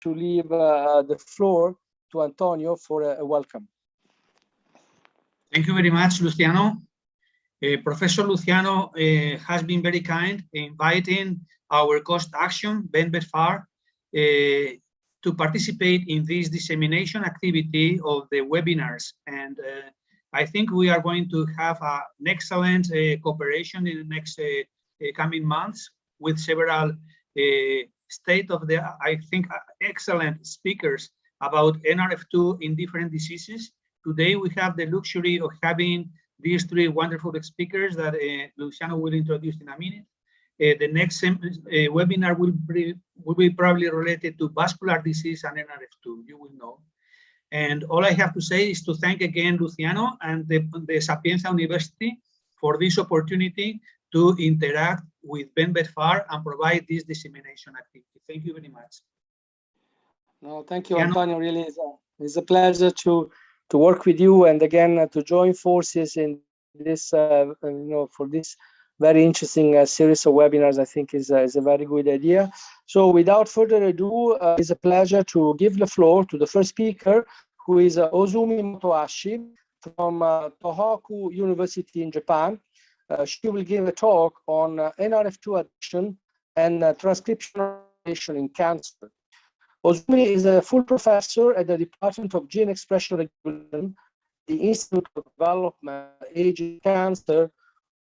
to leave the floor to Antonio for a welcome. Thank you very much, Luciano. Professor Luciano has been very kind in inviting our cost action, BenBetFar, to participate in this dissemination activity of the webinars. And I think we are going to have an excellent cooperation in the next coming months with several I think, excellent speakers about NRF2 in different diseases. Today, we have the luxury of having these three wonderful speakers that Luciano will introduce in a minute. The next webinar will be probably related to vascular disease and NRF2, you will know. And all I have to say is to thank again Luciano and the Sapienza University for this opportunity to interact with BenBetFar and provide this dissemination activity. Thank you very much. No, thank you, Antonio. Really, it's a pleasure to work with you, and again to join forces in this, for this very interesting series of webinars. I think is a very good idea. So, without further ado, it's a pleasure to give the floor to the first speaker, who is Ozumi Motohashi from Tohoku University in Japan. She will give a talk on NRF2 addiction and transcription in cancer. Ozumi is a full professor at the Department of Gene Expression Regulation, the Institute of Development Aging Cancer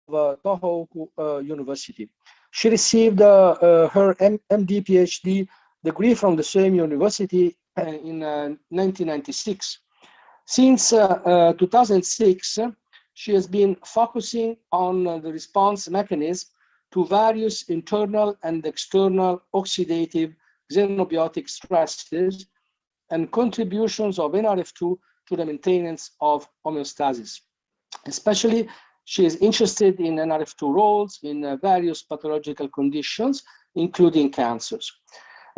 of Tohoku University. She received her MD PhD degree from the same university in 1996. Since 2006, she has been focusing on the response mechanism to various internal and external oxidative xenobiotic stresses and contributions of NRF2 to the maintenance of homeostasis. Especially, she is interested in NRF2 roles in various pathological conditions, including cancers.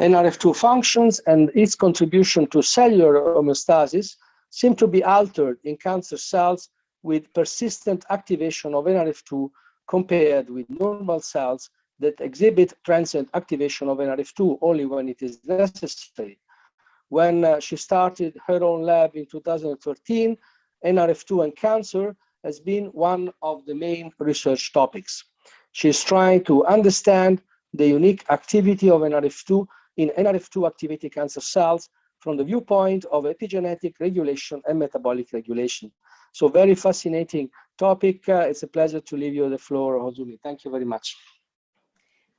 NRF2 functions and its contribution to cellular homeostasis seem to be altered in cancer cells with persistent activation of NRF2 compared with normal cells that exhibit transient activation of NRF2 only when it is necessary. When she started her own lab in 2013, NRF2 and cancer has been one of the main research topics. She is trying to understand the unique activity of NRF2 in NRF2 activity cancer cells from the viewpoint of epigenetic regulation and metabolic regulation. So very fascinating topic. It's a pleasure to leave you the floor, Ozumi. Thank you very much.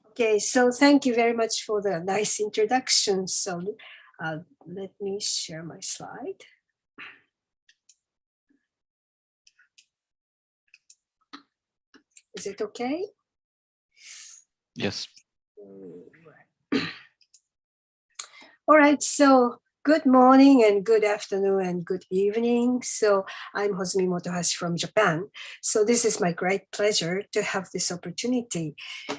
Okay, so thank you very much for the nice introduction. So let me share my slide. Is it okay? Yes. All right, so good morning and good afternoon and good evening. So I'm Ozumi Motohashi from Japan. So this is my great pleasure to have this opportunity.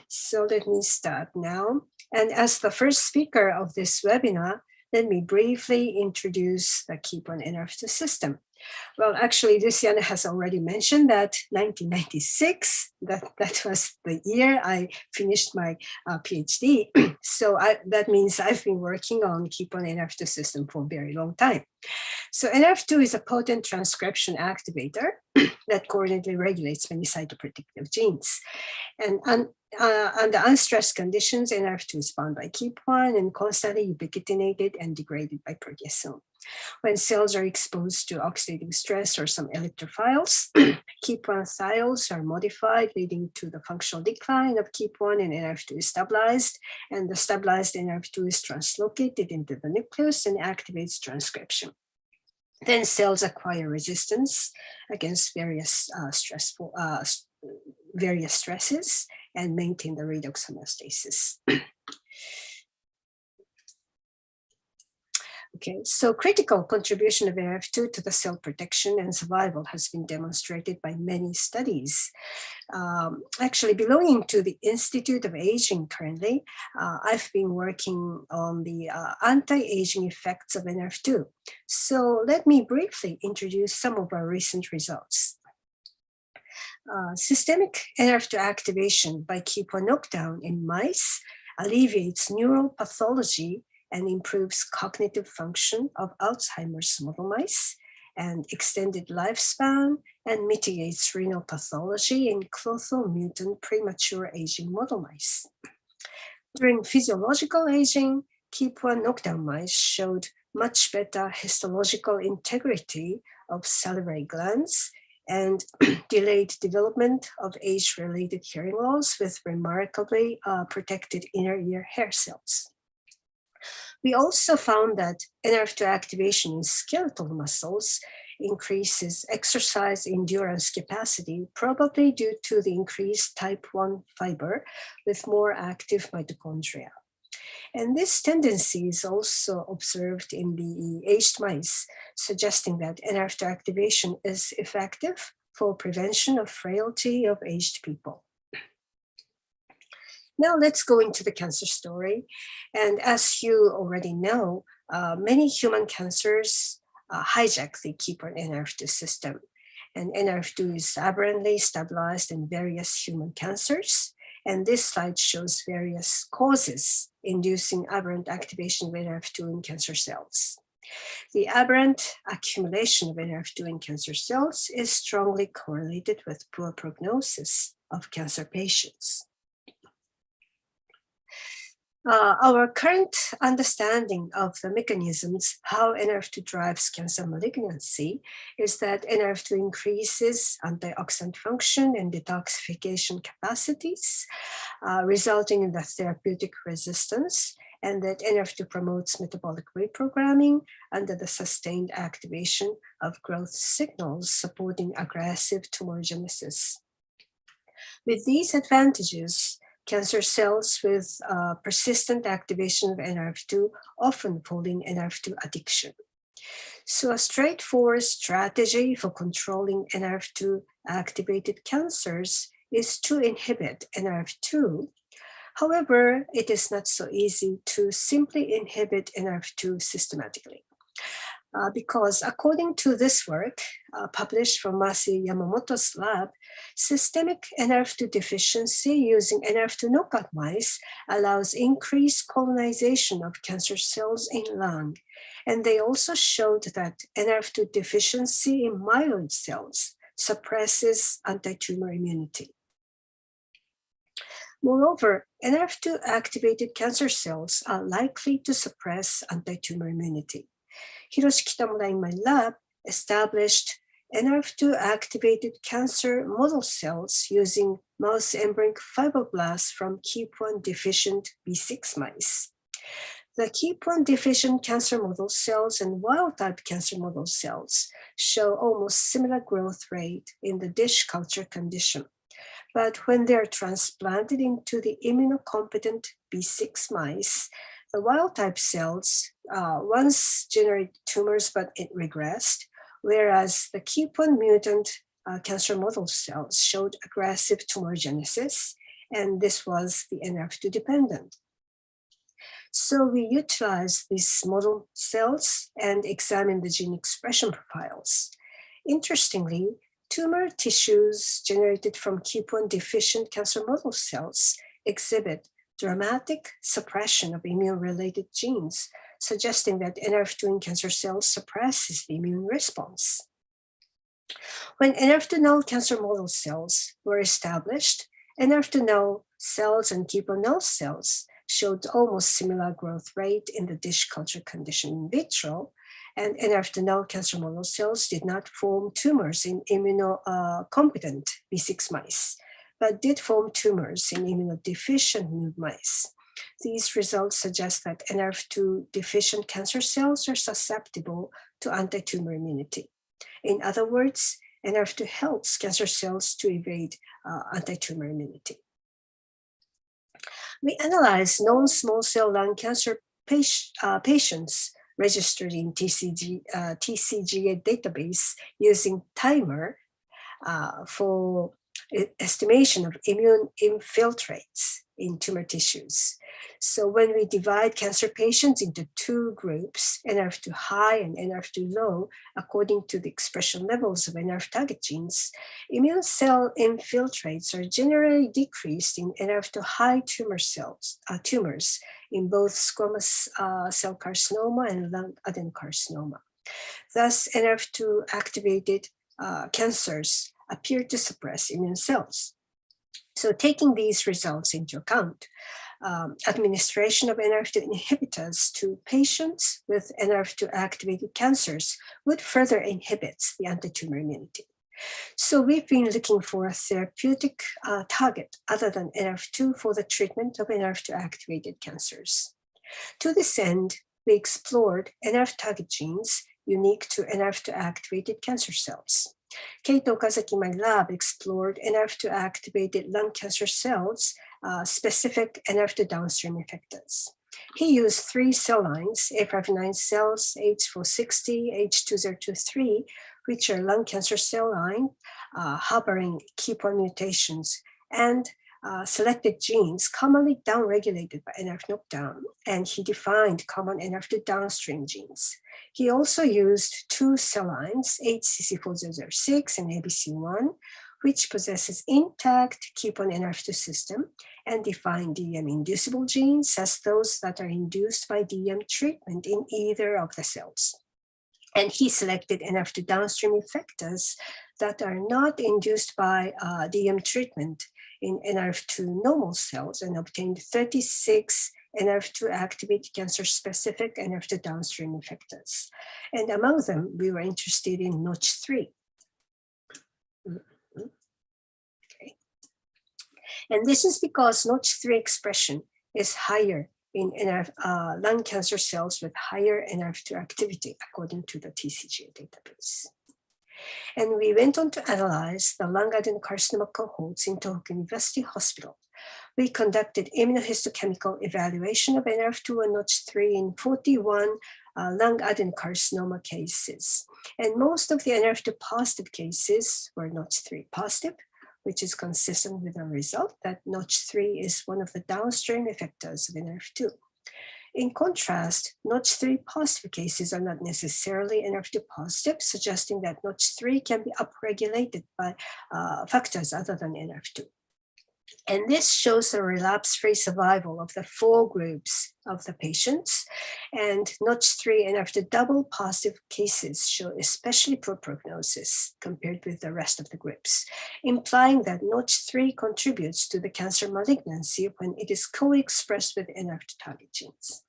So let me start now. And as the first speaker of this webinar, let me briefly introduce the KEEP-1 NRF2 system. Well, actually, Luciano has already mentioned that 1996, that was the year I finished my PhD. So that means I've been working on KEEP-1 NRF2 system for a very long time. So NRF2 is a potent transcription activator that coordinately regulates many cytoprotective genes. And under unstressed conditions, NRF2 is bound by KEEP-1 and constantly ubiquitinated and degraded by proteasome. When cells are exposed to oxidative stress or some electrophiles, KEEP-1 thiols are modified, leading to the functional decline of KEEP-1, and NRF2 is stabilized, and the stabilized NRF2 is translocated into the nucleus and activates transcription. Then cells acquire resistance against various stresses and maintain the redox homeostasis. Okay, so critical contribution of NRF2 to the cell protection and survival has been demonstrated by many studies. Actually, belonging to the Institute of Aging currently, I've been working on the anti-aging effects of NRF2. So let me briefly introduce some of our recent results. Systemic NRF2 activation by KEEP-1 knockdown in mice alleviates neural pathology and improves cognitive function of Alzheimer's model mice, and extended lifespan, and mitigates renal pathology in Clothal mutant premature aging model mice. During physiological aging, KEAP1 knockdown mice showed much better histological integrity of salivary glands and delayed development of age-related hearing loss with remarkably protected inner ear hair cells. We also found that NRF2 activation in skeletal muscles increases exercise endurance capacity, probably due to the increased type 1 fiber with more active mitochondria. And this tendency is also observed in the aged mice, suggesting that NRF2 activation is effective for prevention of frailty of aged people. Now let's go into the cancer story. And as you already know, many human cancers hijack the KEAP1 NRF2 system. And NRF2 is aberrantly stabilized in various human cancers. And this slide shows various causes inducing aberrant activation of NRF2 in cancer cells. The aberrant accumulation of NRF2 in cancer cells is strongly correlated with poor prognosis of cancer patients. Our current understanding of the mechanisms how NRF2 drives cancer malignancy is that NRF2 increases antioxidant function and detoxification capacities, resulting in the therapeutic resistance, and that NRF2 promotes metabolic reprogramming under the sustained activation of growth signals supporting aggressive tumorigenesis. With these advantages, cancer cells with persistent activation of NRF2 often fall in NRF2 addiction. So a straightforward strategy for controlling NRF2 activated cancers is to inhibit NRF2. However, it is not so easy to simply inhibit NRF2 systematically. Because according to this work, published from Masi Yamamoto's lab, systemic NRF2 deficiency using NRF2 knockout mice allows increased colonization of cancer cells in lung. And they also showed that NRF2 deficiency in myeloid cells suppresses anti-tumor immunity. Moreover, NRF2 activated cancer cells are likely to suppress anti-tumor immunity. Hiroshi Kitamura in my lab established NRF2 activated cancer model cells using mouse embryonic fibroblasts from KEAP1 deficient B6 mice. The KEAP1 deficient cancer model cells and wild type cancer model cells show almost similar growth rate in the dish culture condition. But when they're transplanted into the immunocompetent B6 mice, the wild type cells once generated tumors, but it regressed, whereas the KEAP1 mutant cancer model cells showed aggressive tumorigenesis, and this was the NRF2 dependent. So we utilized these model cells and examined the gene expression profiles. Interestingly, tumor tissues generated from KEAP1 deficient cancer model cells exhibit dramatic suppression of immune-related genes, suggesting that NRF2 in cancer cells suppresses the immune response. When NRF2 null cancer model cells were established, NRF2 null cells and KEAP1 null cells showed almost similar growth rate in the dish culture condition in vitro, and NRF2 null cancer model cells did not form tumors in immunocompetent B6 mice, but did form tumors in immunodeficient nude mice. These results suggest that NRF2 deficient cancer cells are susceptible to anti-tumor immunity. In other words, NRF2 helps cancer cells to evade anti-tumor immunity. We analyzed non-small cell lung cancer patients registered in TCGA database using timer for estimation of immune infiltrates in tumor tissues. So when we divide cancer patients into two groups, NRF2 high and NRF2 low, according to the expression levels of NRF target genes, immune cell infiltrates are generally decreased in NRF2 high tumors in both squamous cell carcinoma and lung adenocarcinoma. Thus, NRF2 activated cancers appear to suppress immune cells. So taking these results into account, administration of NRF2 inhibitors to patients with NRF2 activated cancers would further inhibit the anti-tumor immunity. So we've been looking for a therapeutic target other than NRF2 for the treatment of NRF2 activated cancers. To this end, we explored NRF target genes unique to NRF2 activated cancer cells. Keito Okazaki, my lab, explored NRF2 activated lung cancer cells, specific NRF2 downstream effectors. He used 3 cell lines, A59 cells, H460, H2023, which are lung cancer cell line harboring KEAP1 mutations, and selected genes commonly downregulated by NRF knockdown, and he defined common NRF2 downstream genes. He also used 2 cell lines, HCC4006 and ABC1, which possesses intact KEAP1 NRF2 system, and defined DM-inducible genes as those that are induced by DM treatment in either of the cells. And he selected NRF2 downstream effectors that are not induced by DM treatment in NRF2 normal cells, and obtained 36 NRF2 activated cancer-specific NRF2 downstream effectors. And among them, we were interested in Notch3. Okay. And this is because Notch3 expression is higher in lung cancer cells with higher NRF2 activity, according to the TCGA database. And we went on to analyze the lung adenocarcinoma cohorts in Tohoku University Hospital. We conducted immunohistochemical evaluation of NRF2 and Notch3 in 41 lung adenocarcinoma cases. And most of the NRF2 positive cases were Notch3 positive, which is consistent with the result that Notch3 is one of the downstream effectors of NRF2. In contrast, Notch3 positive cases are not necessarily NRF2 positive, suggesting that Notch3 can be upregulated by factors other than NRF2. And this shows the relapse-free survival of the 4 groups of the patients. And Notch3 and NRF2 double positive cases show especially poor prognosis compared with the rest of the groups, implying that Notch3 contributes to the cancer malignancy when it is co-expressed with NRF2 target genes.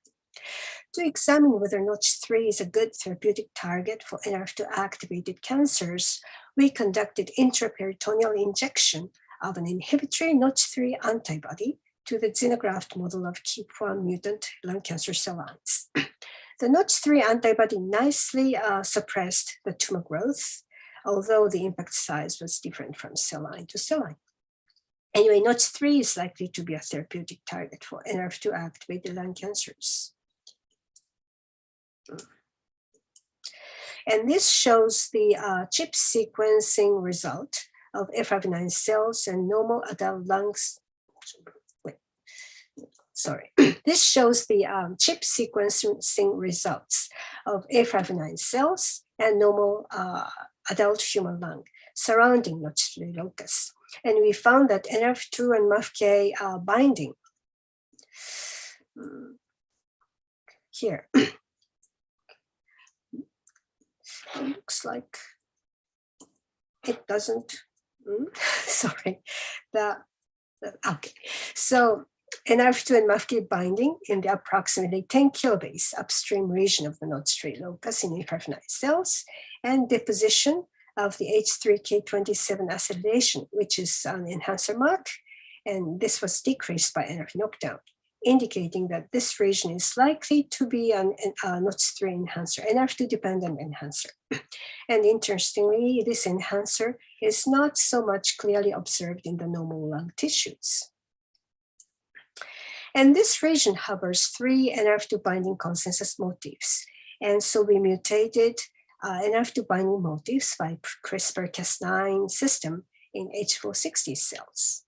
To examine whether Notch3 is a good therapeutic target for NRF2 activated cancers, we conducted intraperitoneal injection of an inhibitory Notch3 antibody to the xenograft model of KEAP1 mutant lung cancer cell lines. The Notch3 antibody nicely suppressed the tumor growth, although the impact size was different from cell line to cell line. Anyway, Notch3 is likely to be a therapeutic target for NRF2 activated lung cancers. And this shows the chip sequencing result of F59 cells and normal adult lungs. This shows the chip sequencing results of F59 cells and normal adult human lung surrounding Notch3 locus. And we found that NRF2 and MAFK binding here. It looks like it doesn't, sorry. Okay, so NRF2 and MAFK binding in the approximately 10 kilobase upstream region of the Notch3 locus in F59 cells, and deposition of the H3K27 acetylation, which is an enhancer mark, and this was decreased by NRF knockdown, indicating that this region is likely to be an Notch3 enhancer, NRF2 dependent enhancer. And interestingly, this enhancer is not so much clearly observed in the normal lung tissues. And this region harbors 3 NRF2 binding consensus motifs. And so we mutated NRF2 binding motifs by CRISPR-Cas9 system in H460 cells.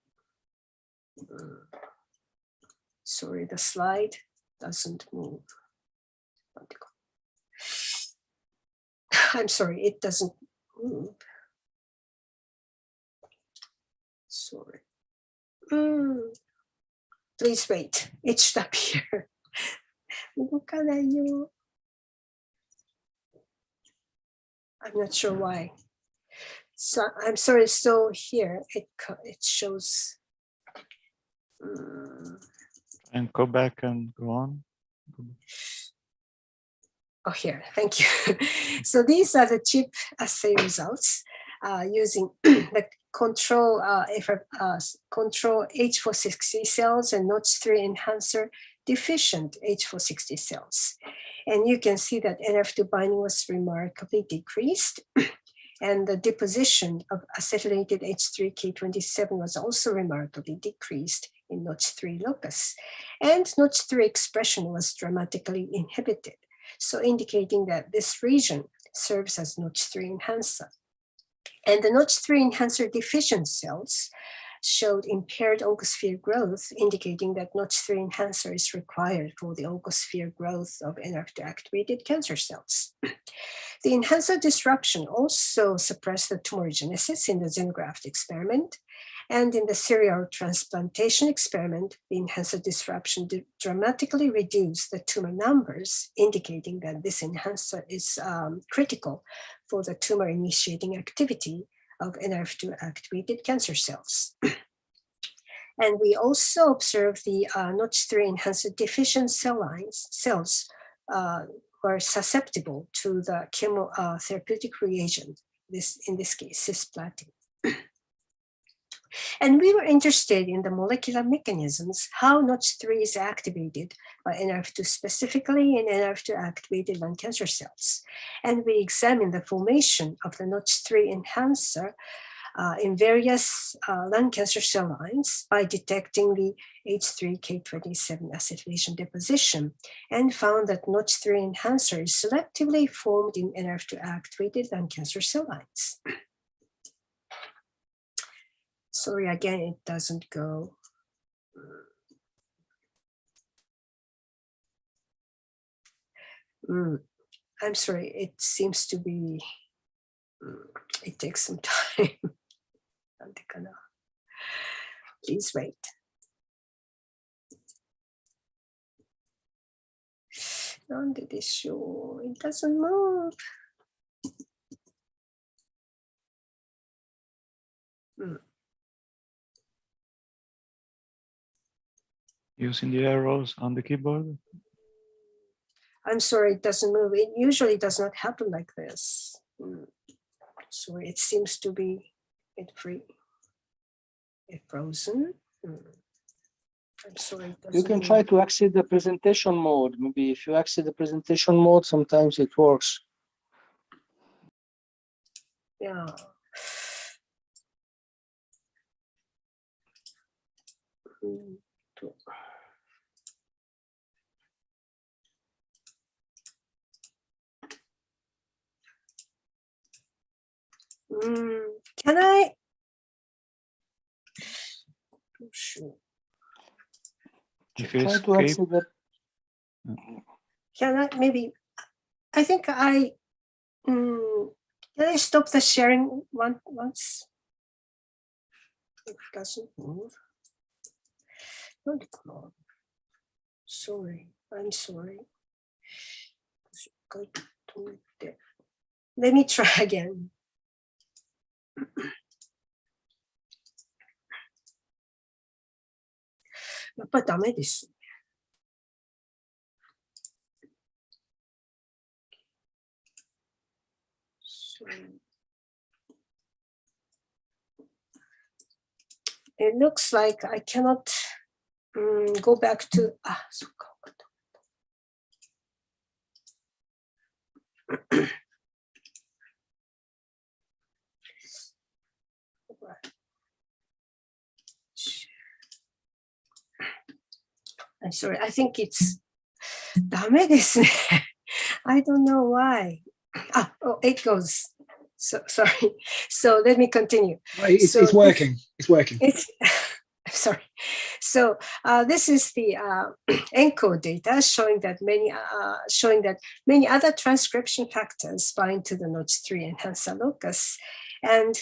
Sorry, the slide doesn't move. I'm sorry, it doesn't move. Sorry. Please wait, it should appear. 動かないよ。I'm not sure why. So I'm sorry. So here it shows. And go back and go on. Oh, here. Thank you. So these are the chip assay results using the control control H460 cells and Notch3 enhancer deficient H460 cells. And you can see that NRF2 binding was remarkably decreased. And the deposition of acetylated H3K27 was also remarkably decreased in Notch3 locus. And Notch3 expression was dramatically inhibited, so indicating that this region serves as Notch3 enhancer. And the Notch3 enhancer deficient cells showed impaired oncosphere growth, indicating that Notch3 enhancer is required for the oncosphere growth of NRF2 activated cancer cells. The enhancer disruption also suppressed the tumorigenesis in the xenograft experiment. And in the serial transplantation experiment, the enhancer disruption dramatically reduced the tumor numbers, indicating that this enhancer is critical for the tumor initiating activity of NRF2 activated cancer cells. And we also observed the Notch3 enhancer deficient cells were susceptible to the chemotherapeutic reagent, in this case, cisplatin. And we were interested in the molecular mechanisms, how Notch3 is activated by NRF2, specifically in NRF2 activated lung cancer cells. And we examined the formation of the Notch3 enhancer in various lung cancer cell lines by detecting the H3K27 acetylation deposition, and found that Notch3 enhancer is selectively formed in NRF2 activated lung cancer cell lines. Sorry, again, it doesn't go. I'm sorry, it seems to be, it takes some time. Please wait. It doesn't move. Using the arrows on the keyboard? I'm sorry, it doesn't move. It usually does not happen like this. Sorry, it seems to be frozen. I'm sorry. You can try to exit the presentation mode. Maybe if you exit the presentation mode, sometimes it works. Yeah. Can I? If you Try to escape, exit the... Can I maybe? I think I. Can I stop the sharing once? It doesn't move. Sorry, I'm sorry. Let me try again. It looks like I cannot go back to, I'm sorry, I think it's ダメですね. I don't know why. It goes. So sorry. So let me continue. It's working. It's working. Sorry. So this is the ENCODE data showing that many other transcription factors bind to the Notch3 enhancer locus, and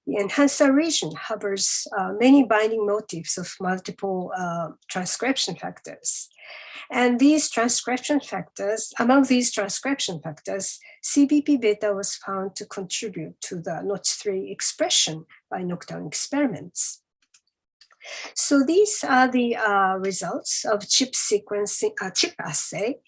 The enhancer region harbors many binding motifs of multiple transcription factors. And these transcription factors, among these transcription factors, CBP beta was found to contribute to the Notch3 expression by knockdown experiments. So these are the results of chip sequencing, chip assay.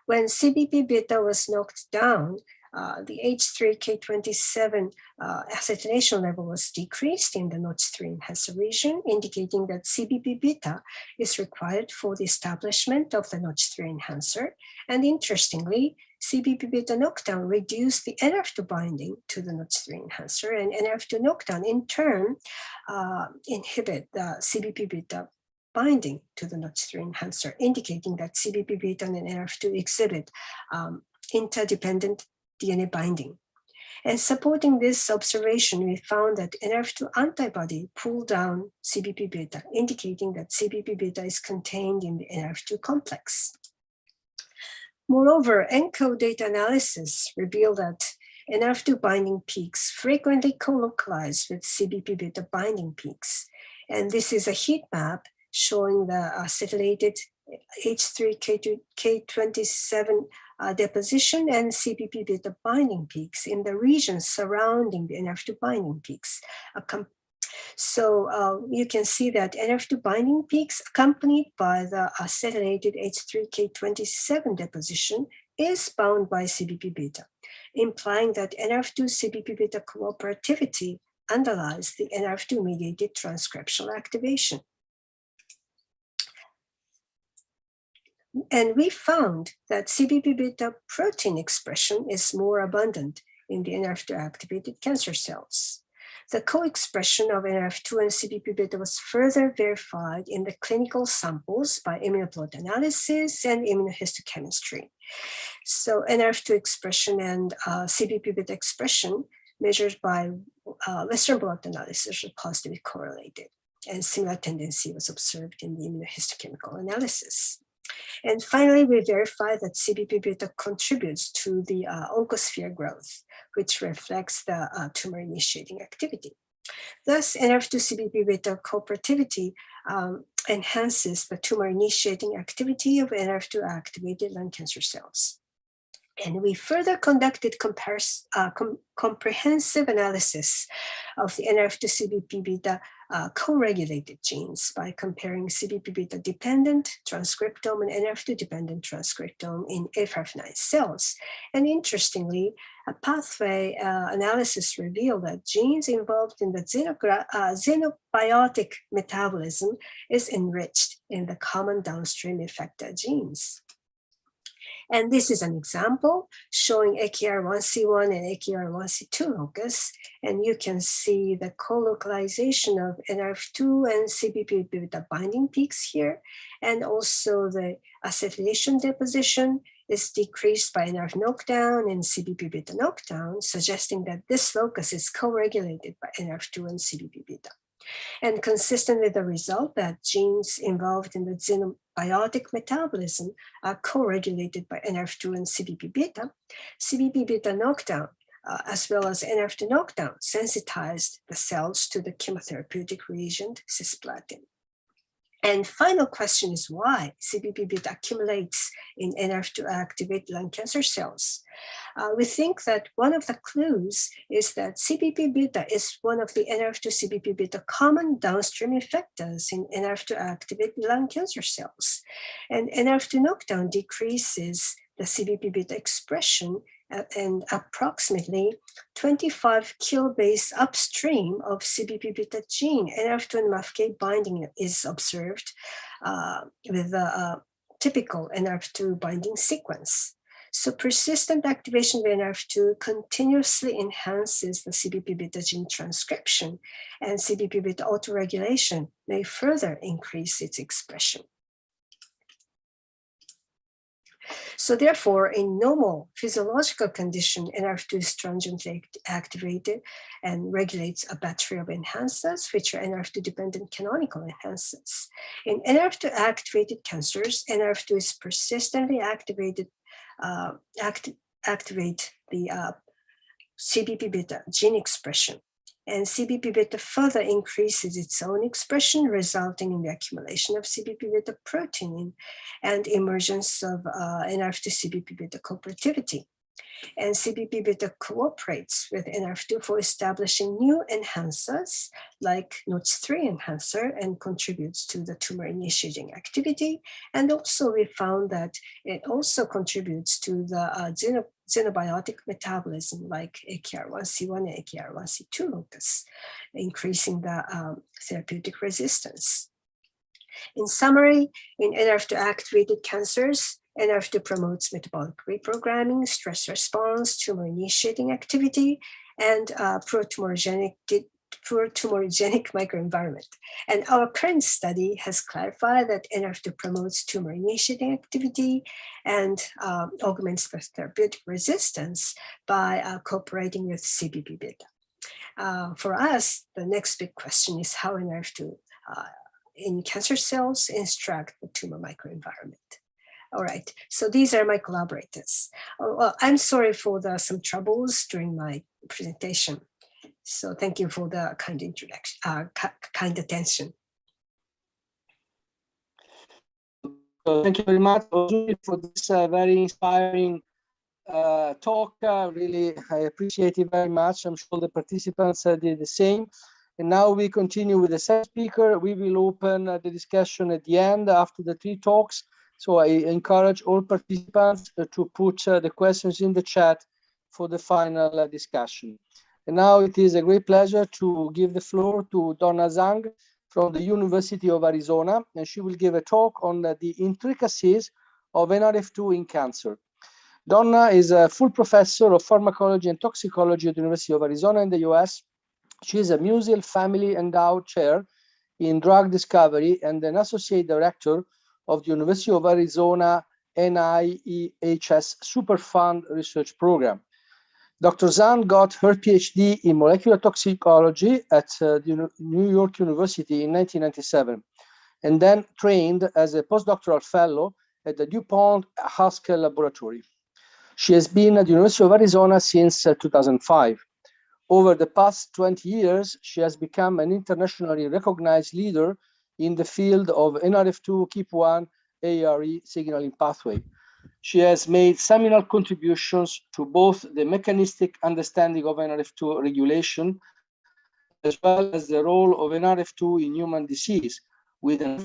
When CBP beta was knocked down, the H3K27 acetylation level was decreased in the Notch3 enhancer region, indicating that CBP beta is required for the establishment of the Notch3 enhancer. And interestingly, CBP beta knockdown reduced the NRF2 binding to the Notch3 enhancer, and NRF2 knockdown in turn inhibit the CBP beta binding to the Notch3 enhancer, indicating that CBP beta and NRF2 exhibit interdependent DNA binding. And supporting this observation, we found that NRF2 antibody pulled down CBP beta, indicating that CBP beta is contained in the NRF2 complex. Moreover, ENCODE data analysis revealed that NRF2 binding peaks frequently co-localize with CBP beta binding peaks. And this is a heat map showing the acetylated H3K27 deposition and CBP beta binding peaks in the regions surrounding the NRF2 binding peaks. So you can see that NRF2 binding peaks accompanied by the acetylated H3K27 deposition is bound by CBP beta, implying that NRF2 CBP beta cooperativity underlies the NRF2 mediated transcriptional activation. And we found that CBP beta protein expression is more abundant in the NRF2 activated cancer cells. The co-expression of NRF2 and CBP beta was further verified in the clinical samples by immunoplot analysis and immunohistochemistry. So NRF2 expression and CBP beta expression measured by Western blot analysis were positively correlated, and similar tendency was observed in the immunohistochemical analysis. And finally, we verified that CBP beta contributes to the oncosphere growth, which reflects the tumor initiating activity. Thus, NRF2 CBP beta cooperativity enhances the tumor initiating activity of NRF2 activated lung cancer cells. And we further conducted comprehensive analysis of the NRF2 CBP beta co-regulated genes by comparing CBP beta dependent transcriptome and NRF2 dependent transcriptome in A59 cells. And interestingly, a pathway analysis revealed that genes involved in the xenobiotic metabolism is enriched in the common downstream effector genes. And this is an example showing AKR1C1 and AKR1C2 locus. And you can see the co-localization of NRF2 and CBP beta binding peaks here. And also the acetylation deposition is decreased by NRF knockdown and CBP beta knockdown, suggesting that this locus is co-regulated by NRF2 and CBP beta. And consistent with the result that genes involved in the xenobiotic metabolism are co-regulated by NRF2 and CBP beta knockdown, as well as NRF2 knockdown, sensitized the cells to the chemotherapeutic reagent cisplatin. And final question is why CBP beta accumulates in NRF2 activated lung cancer cells. We think that one of the clues is that CBP beta is one of the NRF2 CBP beta common downstream effectors in NRF2 activated lung cancer cells. And NRF2 knockdown decreases the CBP beta expression and approximately 25 kilobase upstream of CBP beta gene, NRF2 and MAFK binding is observed with a typical NRF2 binding sequence. So persistent activation of NRF2 continuously enhances the CBP beta gene transcription, and CBP beta autoregulation may further increase its expression. So therefore, in normal physiological condition, NRF2 is stringently activated and regulates a battery of enhancers, which are NRF2-dependent canonical enhancers. In NRF2 activated cancers, NRF2 is persistently activated, activate the CBP beta gene expression. And CBP beta further increases its own expression, resulting in the accumulation of CBP beta protein and emergence of NRF2 CBP beta cooperativity. And CBP beta cooperates with NRF2 for establishing new enhancers like NOTCH3 enhancer and contributes to the tumor initiating activity. And also we found that it also contributes to the xenobiotic metabolism like AKR1C1 and AKR1C2 locus, increasing the therapeutic resistance. In summary, in NRF2 activated cancers, NRF2 promotes metabolic reprogramming, stress response, tumor initiating activity, and pro-tumorigenic microenvironment. And our current study has clarified that NRF2 promotes tumor initiating activity and augments the therapeutic resistance by cooperating with CBP beta. For us, the next big question is how NRF2 in cancer cells instruct the tumor microenvironment. All right, so these are my collaborators. Well, I'm sorry for some troubles during my presentation. So thank you for the kind introduction, kind attention. Thank you very much for this very inspiring talk. Really, I appreciate it very much. I'm sure the participants did the same. And now we continue with the second speaker. We will open the discussion at the end after the 3 talks. So I encourage all participants to put the questions in the chat for the final discussion. And now it is a great pleasure to give the floor to Donna Zhang from the University of Arizona, and she will give a talk on the intricacies of NRF2 in cancer. Donna is a full professor of pharmacology and toxicology at the University of Arizona in the US. She is a Musil Family Endowed Chair in Drug Discovery and an Associate Director of the University of Arizona NIEHS Superfund Research Program. Dr. Zhang got her PhD in molecular toxicology at the New York University in 1997, and then trained as a postdoctoral fellow at the DuPont Haskell Laboratory. She has been at the University of Arizona since 2005. Over the past 20 years, she has become an internationally recognized leader in the field of NRF2 KEAP1 ARE signaling pathway. She has made seminal contributions to both the mechanistic understanding of NRF2 regulation, as well as the role of NRF2 in human disease, with an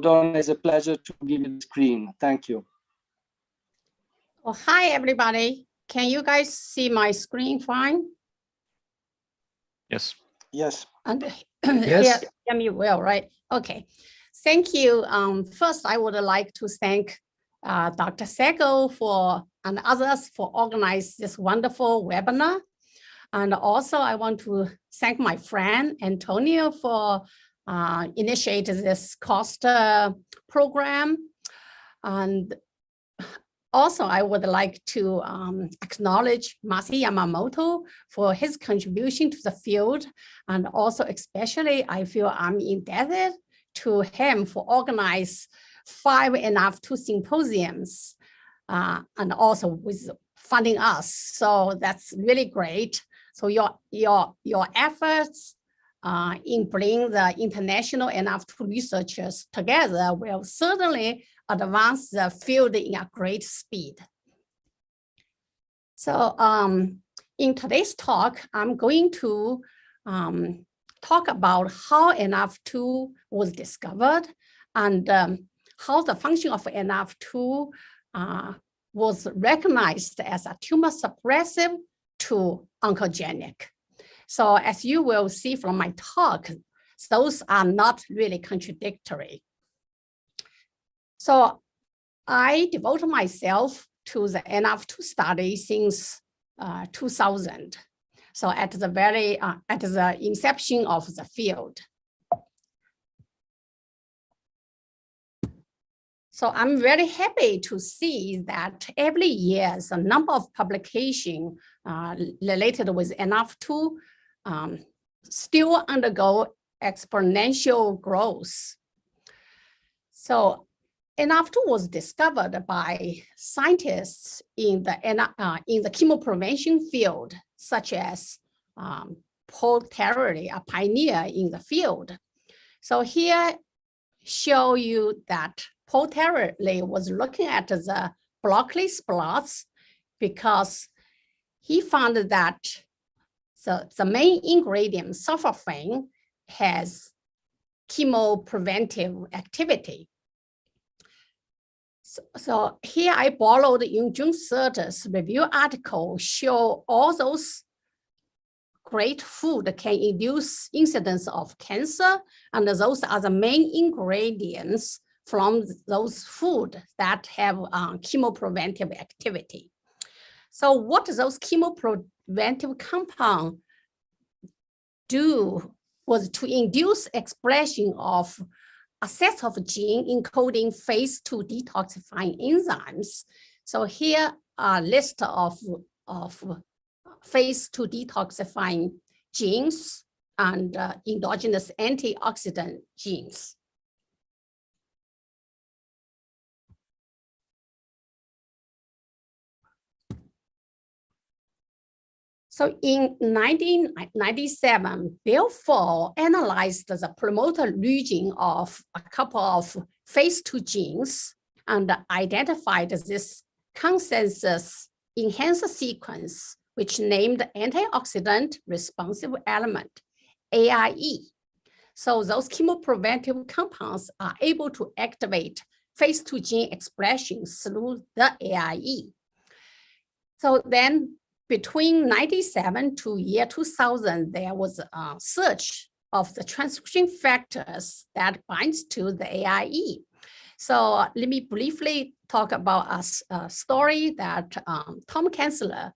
Donna, it's a pleasure to give you the screen. Thank you. Well, hi, everybody. Can you guys see my screen fine? Yes. Yes. And Yes. hear me well, right? Okay. Thank you. First, I would like to thank Dr. Sego and others for organizing this wonderful webinar. And also, I want to thank my friend Antonio for initiating this cost program. And also, I would like to acknowledge Masi Yamamoto for his contribution to the field. And also, especially, I feel I'm indebted to him for organizing 5 NRF2 symposiums and also with funding us. So that's really great. So your efforts in bringing the international NRF2 researchers together will certainly advance the field in a great speed. So in today's talk, I'm going to talk about how NRF2 was discovered and how the function of NRF2 was recognized as a tumor suppressive to oncogenic. So as you will see from my talk, those are not really contradictory. So I devoted myself to the NRF2 study since 2000. So at the inception of the field. So I'm very happy to see that every year the number of publications related with NRF2 still undergo exponential growth. So NRF2 was discovered by scientists in the chemoprevention field such as Paul Terry, a pioneer in the field. So here show you that Paul Terry was looking at the broccoli sprouts because he found that the main ingredient, sulforaphane, has chemopreventive activity. So here I borrowed in June 3rd's review article, show all those great food can induce incidence of cancer, and those are the main ingredients from those food that have chemopreventive activity. So what those chemopreventive compounds do was to induce expression of a set of genes encoding phase 2 detoxifying enzymes. So here are a list of phase 2 detoxifying genes and endogenous antioxidant genes. So in 1997, Bill Fall analyzed the promoter region of a couple of phase 2 genes and identified this consensus enhancer sequence, which named antioxidant responsive element, AIE. So those chemopreventive compounds are able to activate phase 2 gene expression through the AIE. So then between 97 to year 2000, there was a search of the transcription factors that binds to the AIE. So let me briefly talk about a story that Tom Kensler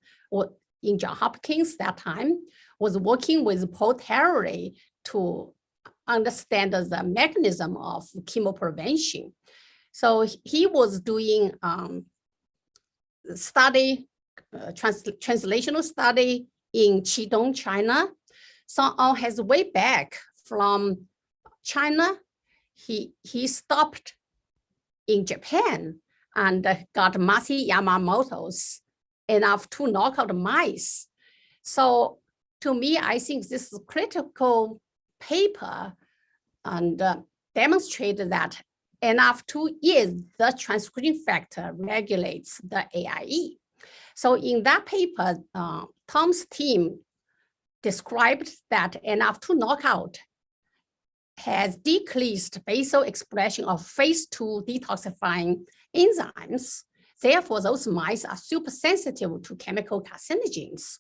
in Johns Hopkins that time was working with Paul Terry to understand the mechanism of chemoprevention. So he was doing translational study in Qidong, China. So on his way back from China, he stopped in Japan and got Masi Yamamoto's NRF2 knockout mice. So to me, I think this is a critical paper and demonstrated that NRF2 is the transcription factor regulates the AIE. So in that paper, Tom's team described that NRF2 knockout has decreased basal expression of phase 2 detoxifying enzymes. Therefore, those mice are super sensitive to chemical carcinogens.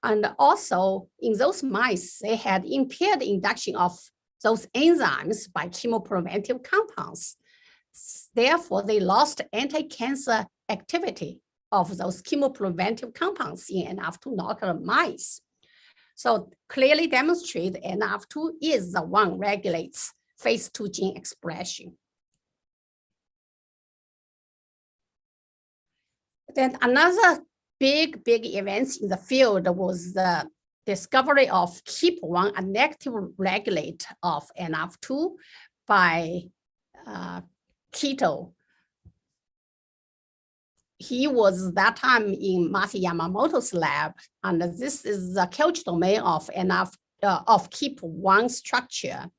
And also in those mice, they had impaired induction of those enzymes by chemopreventive compounds. Therefore, they lost anti-cancer activity of those chemopreventive compounds in NRF2 knockout mice. So clearly demonstrate NRF2 is the one regulates phase 2 gene expression. Then another big event in the field was the discovery of KEAP1, a negative regulate of NRF2 by Keto. He was that time in Masi Yamamoto's lab, and this is the culture domain of KEAP1 structure.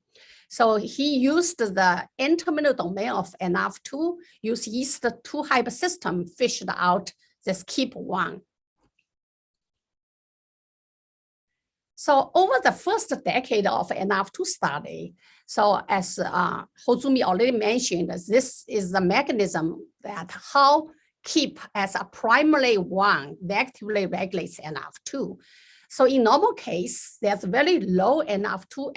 So he used the N-terminal domain of NRF2, used yeast 2 hyper system, fished out this KEAP1. So over the first decade of NRF2 study, so as Hozumi already mentioned, this is the mechanism that how KEAP as a primary one negatively regulates NRF2. So in normal case, there's very low NRF2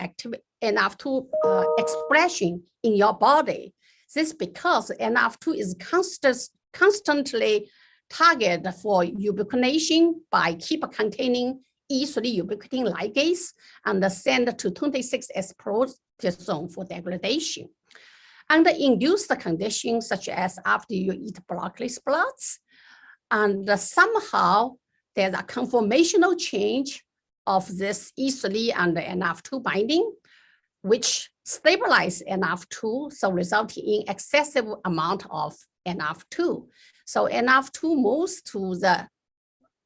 expression in your body. This is because NRF2 is constantly targeted for ubiquitination by KEAP-containing E3 ubiquitin ligase and send to 26S proteasome for degradation. Under induced conditions, such as after you eat broccoli sprouts, and somehow there's a conformational change of this E3 and the NRF2 binding, which stabilize NRF2, so resulting in excessive amount of NRF2. So NRF2 moves to the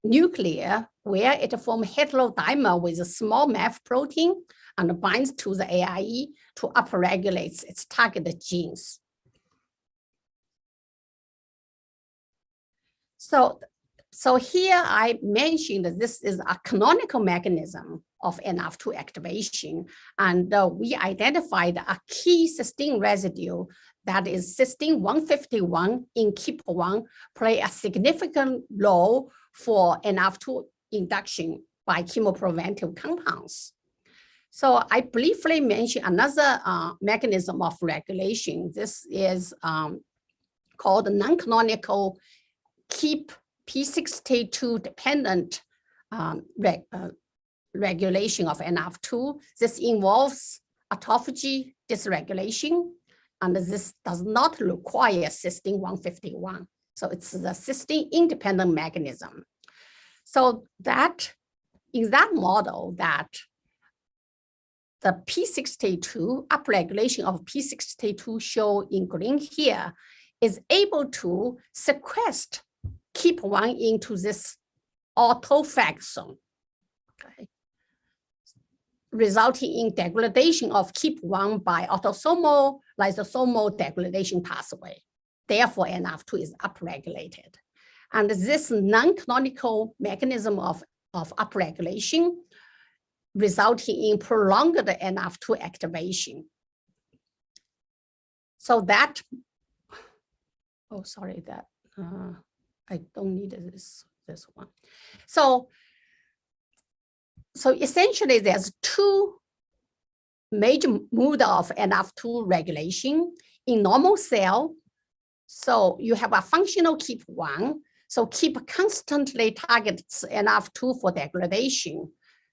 nuclear where it forms heterodimer with a small MEF protein and binds to the AIE to upregulate its target genes. So here I mentioned that this is a canonical mechanism of NRF2 activation, and we identified a key cysteine residue that is cysteine 151 in KEAP1 play a significant role for NRF2 induction by chemopreventive compounds. So I briefly mention another mechanism of regulation. This is called non-canonical KEAP P62 dependent regulation of NRF2. This involves autophagy dysregulation, and this does not require cysteine 151. So it's the cysteine independent mechanism. So that in that model, that the P62 upregulation of P62 shown in green here is able to sequester KEAP1 into this autophagy zone, okay, resulting in degradation of KEAP1 by autosomal lysosomal degradation pathway. Therefore, NRF2 is upregulated. And this non-canonical mechanism of upregulation resulting in prolonged NRF2 activation. So that, oh, sorry, that, I don't need this one. So essentially there's two major modes of NRF2 regulation. In normal cell, so you have a functional KEAP1, so KEAP constantly targets NRF2 for degradation.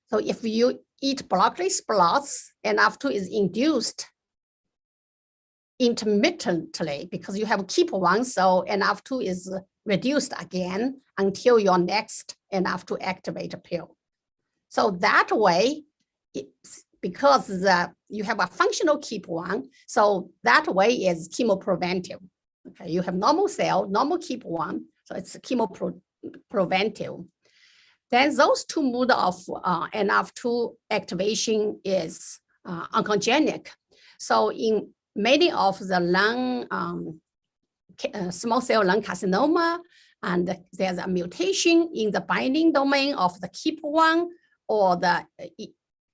So if you eat broccoli sprouts, NRF2 is induced intermittently because you have KEAP1, so NRF2 is reduced again until your next NRF2 activate pill. So that way, because you have a functional KEAP1, so that way is chemopreventive. Okay, you have normal cell, normal KEAP1, so it's chemopreventive. Then those two modes of NRF2 activation is oncogenic. So in many of the lung, small cell lung carcinoma, and there's a mutation in the binding domain of the KEAP1 or the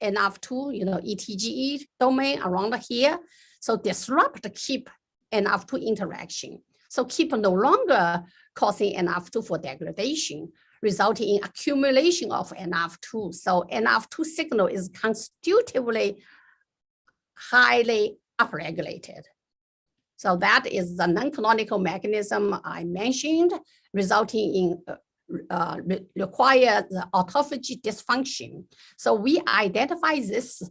NRF2, ETGE domain around here. So disrupt the KEAP NRF2 interaction. So KEAP no longer causing NRF2 for degradation, resulting in accumulation of NRF2. So NRF2 signal is constitutively highly upregulated. So that is the non-canonical mechanism I mentioned, resulting in require the autophagy dysfunction. So we identify this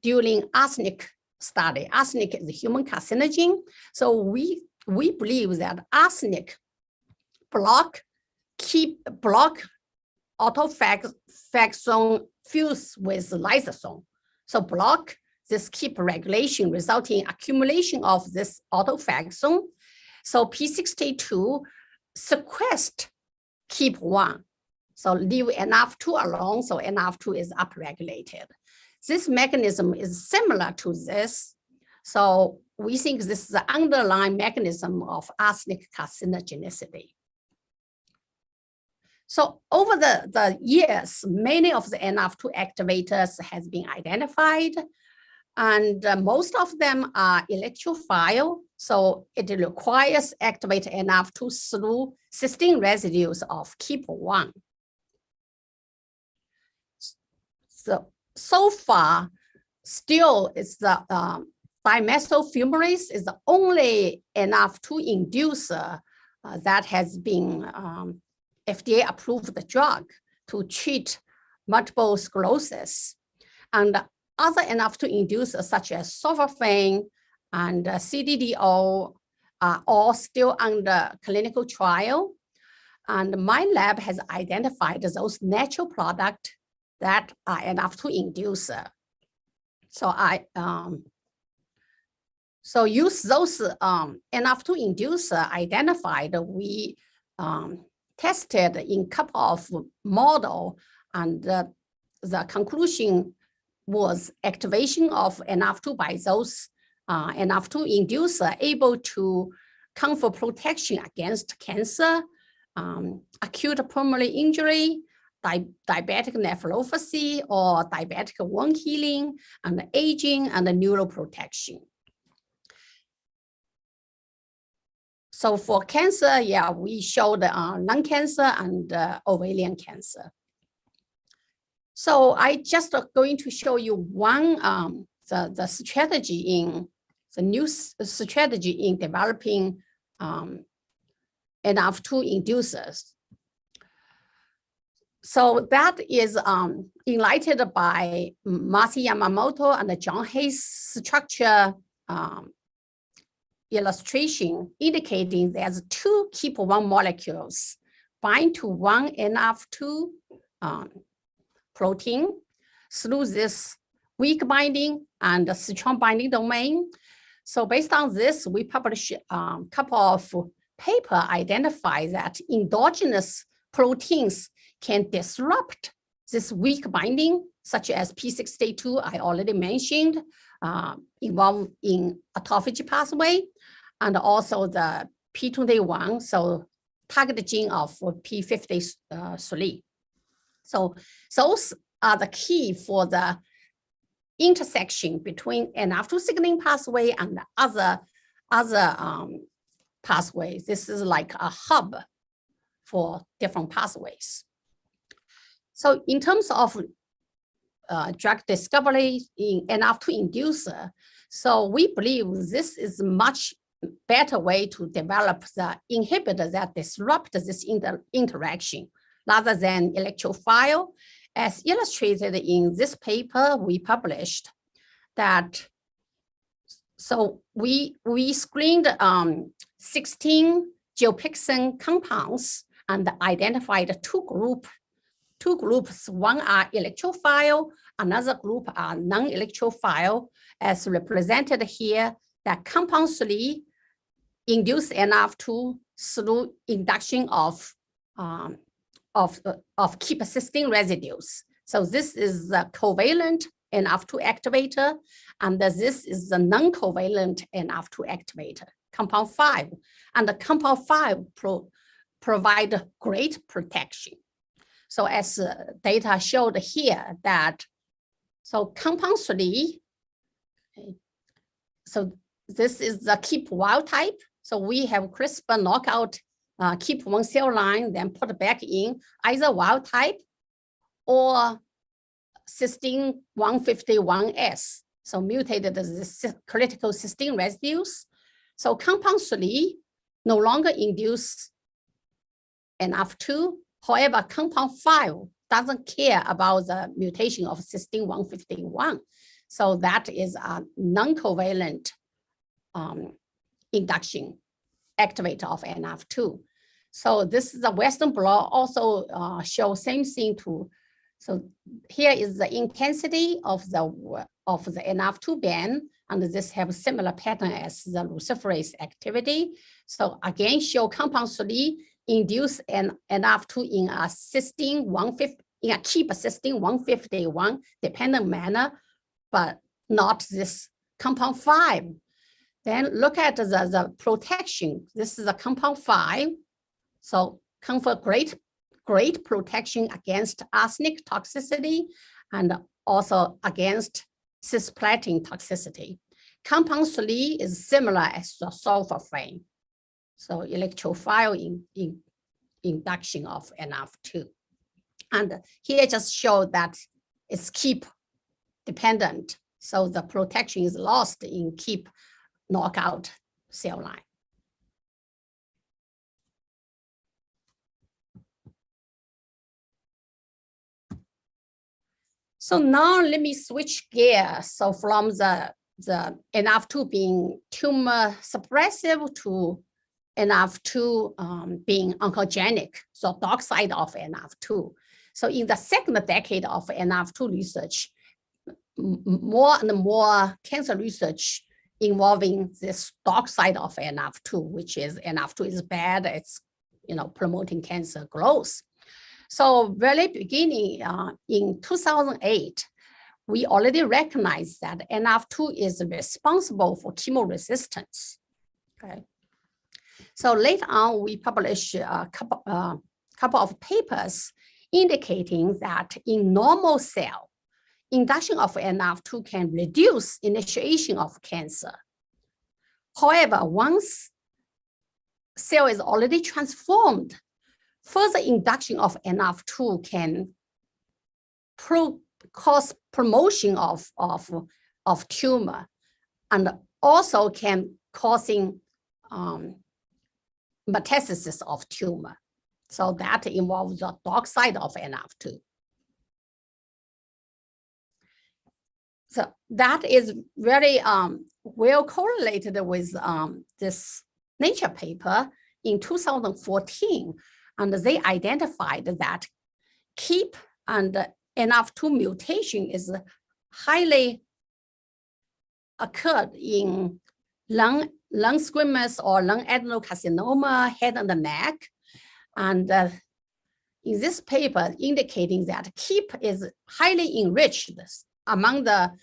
during arsenic study. Arsenic is a human carcinogen. So we believe that arsenic block autophagy zone fused with lysosome. So block this KEAP regulation, resulting in accumulation of this autophagy zone. So P62 sequester KEAP1. So leave NRF2 alone, so NRF2 is upregulated. This mechanism is similar to this. So we think this is the underlying mechanism of arsenic carcinogenicity. So over the years, many of the NRF2 activators has been identified, and most of them are electrophile. So it requires activate NRF2 through cysteine residues of KEAP1. So far, still it's the dimethyl fumarate is the only NRF2 inducer that has been FDA approved drug to treat multiple sclerosis. And other NRF2 inducers such as sulforaphane and CDDO are all still under clinical trial. And my lab has identified those natural products that are NRF2 inducer. So use those NRF2 inducer identified, we tested in a couple of model, and the conclusion was activation of NRF2 by those NRF2 inducer able to confer protection against cancer, acute pulmonary injury, diabetic nephropathy, or diabetic wound healing, and aging, and the neuroprotection. So for cancer, yeah, we showed lung cancer and ovarian cancer. So I just going to show you one the strategy in the new strategy in developing NRF2 inducers. So that is enlightened by Masi Yamamoto and John Hayes structure illustration indicating there's two KEAP1 molecules bind to one NRF2 protein through this weak binding and strong binding domain. So based on this, we published a couple of papers identify that endogenous proteins can disrupt this weak binding, such as P62, I already mentioned, involved in autophagy pathway, and also the P21, so target gene of P53. So those are the key for the intersection between NRF2 signaling pathway and other pathways. This is like a hub for different pathways. So in terms of drug discovery in NRF2 inducer, so we believe this is much better way to develop the inhibitor that disrupt this interaction rather than electrophile. As illustrated in this paper we published, that so we screened 16 geopixin compounds and identified two groups. One are electrophile, another group are non-electrophile, as represented here, that compound 3 induce NRF2 through induction of KEAP cysteine residues. So this is the covalent NRF2 activator, and this is the non-covalent NRF2 activator, compound 5. And the compound 5 provide great protection. So as data showed here that, so compound 3, okay, so this is the KEAP wild type. So we have CRISPR knockout KEAP1 cell line, then put back in either wild type or cysteine 151S. So mutated this critical cysteine residues. So compound 3 no longer induce NRF2. However, compound 5 doesn't care about the mutation of cysteine 151. So that is a non-covalent induction activator of NRF2. So this is the Western blot also shows same thing too. So here is the intensity of the NRF2 band, and this have similar pattern as the luciferase activity. So again, show compound 3 induce an NRF2 in a cysteine 150, in a KEAP cysteine 151 dependent manner, but not this compound 5. Then look at the protection. This is a compound 5. So confer great protection against arsenic toxicity and also against cisplatin toxicity. Compound 3 is similar as the sulfur frame. So electrophile induction of NRF2. And here just show that it's KEAP dependent. So the protection is lost in KEAP knockout cell line. So now let me switch gears. So from the NRF2 being tumor suppressive to NRF2 being oncogenic, so dark side of NRF2. So in the second decade of NRF2 research, more and more cancer research involving this dark side of NRF2, which is NRF2 is bad, promoting cancer growth. So very beginning in 2008, we already recognized that NRF2 is responsible for chemoresistance. Okay. So later on, we published a couple of papers indicating that in normal cell, induction of NRF2 can reduce initiation of cancer. However, once cell is already transformed, further induction of NRF2 can cause promotion of tumor, and also can causing metastasis of tumor. So that involves the dark side of NRF2. So that is very well correlated with this Nature paper in 2014. And they identified that KEAP and NRF2 mutation is highly occurred in lung squamous or lung adenocarcinoma, head and neck. And in this paper indicating that KEAP is highly enriched among the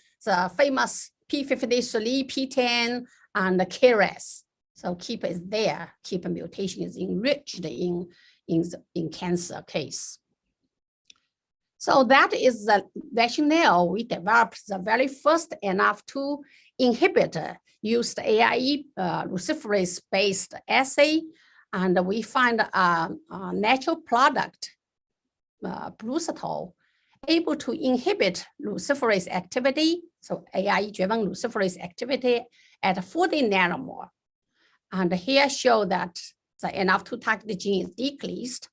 famous P53, P10, and the KRAS. So KEAP is there, KEAP mutation is enriched in cancer case. So that is the rationale we developed the very first NRF2 inhibitor, used AIE luciferase-based assay, and we find a natural product, brucitol, able to inhibit luciferase activity, so AIE-driven luciferase activity at 40 nanomole. And here show that the NRF2 target gene is decreased.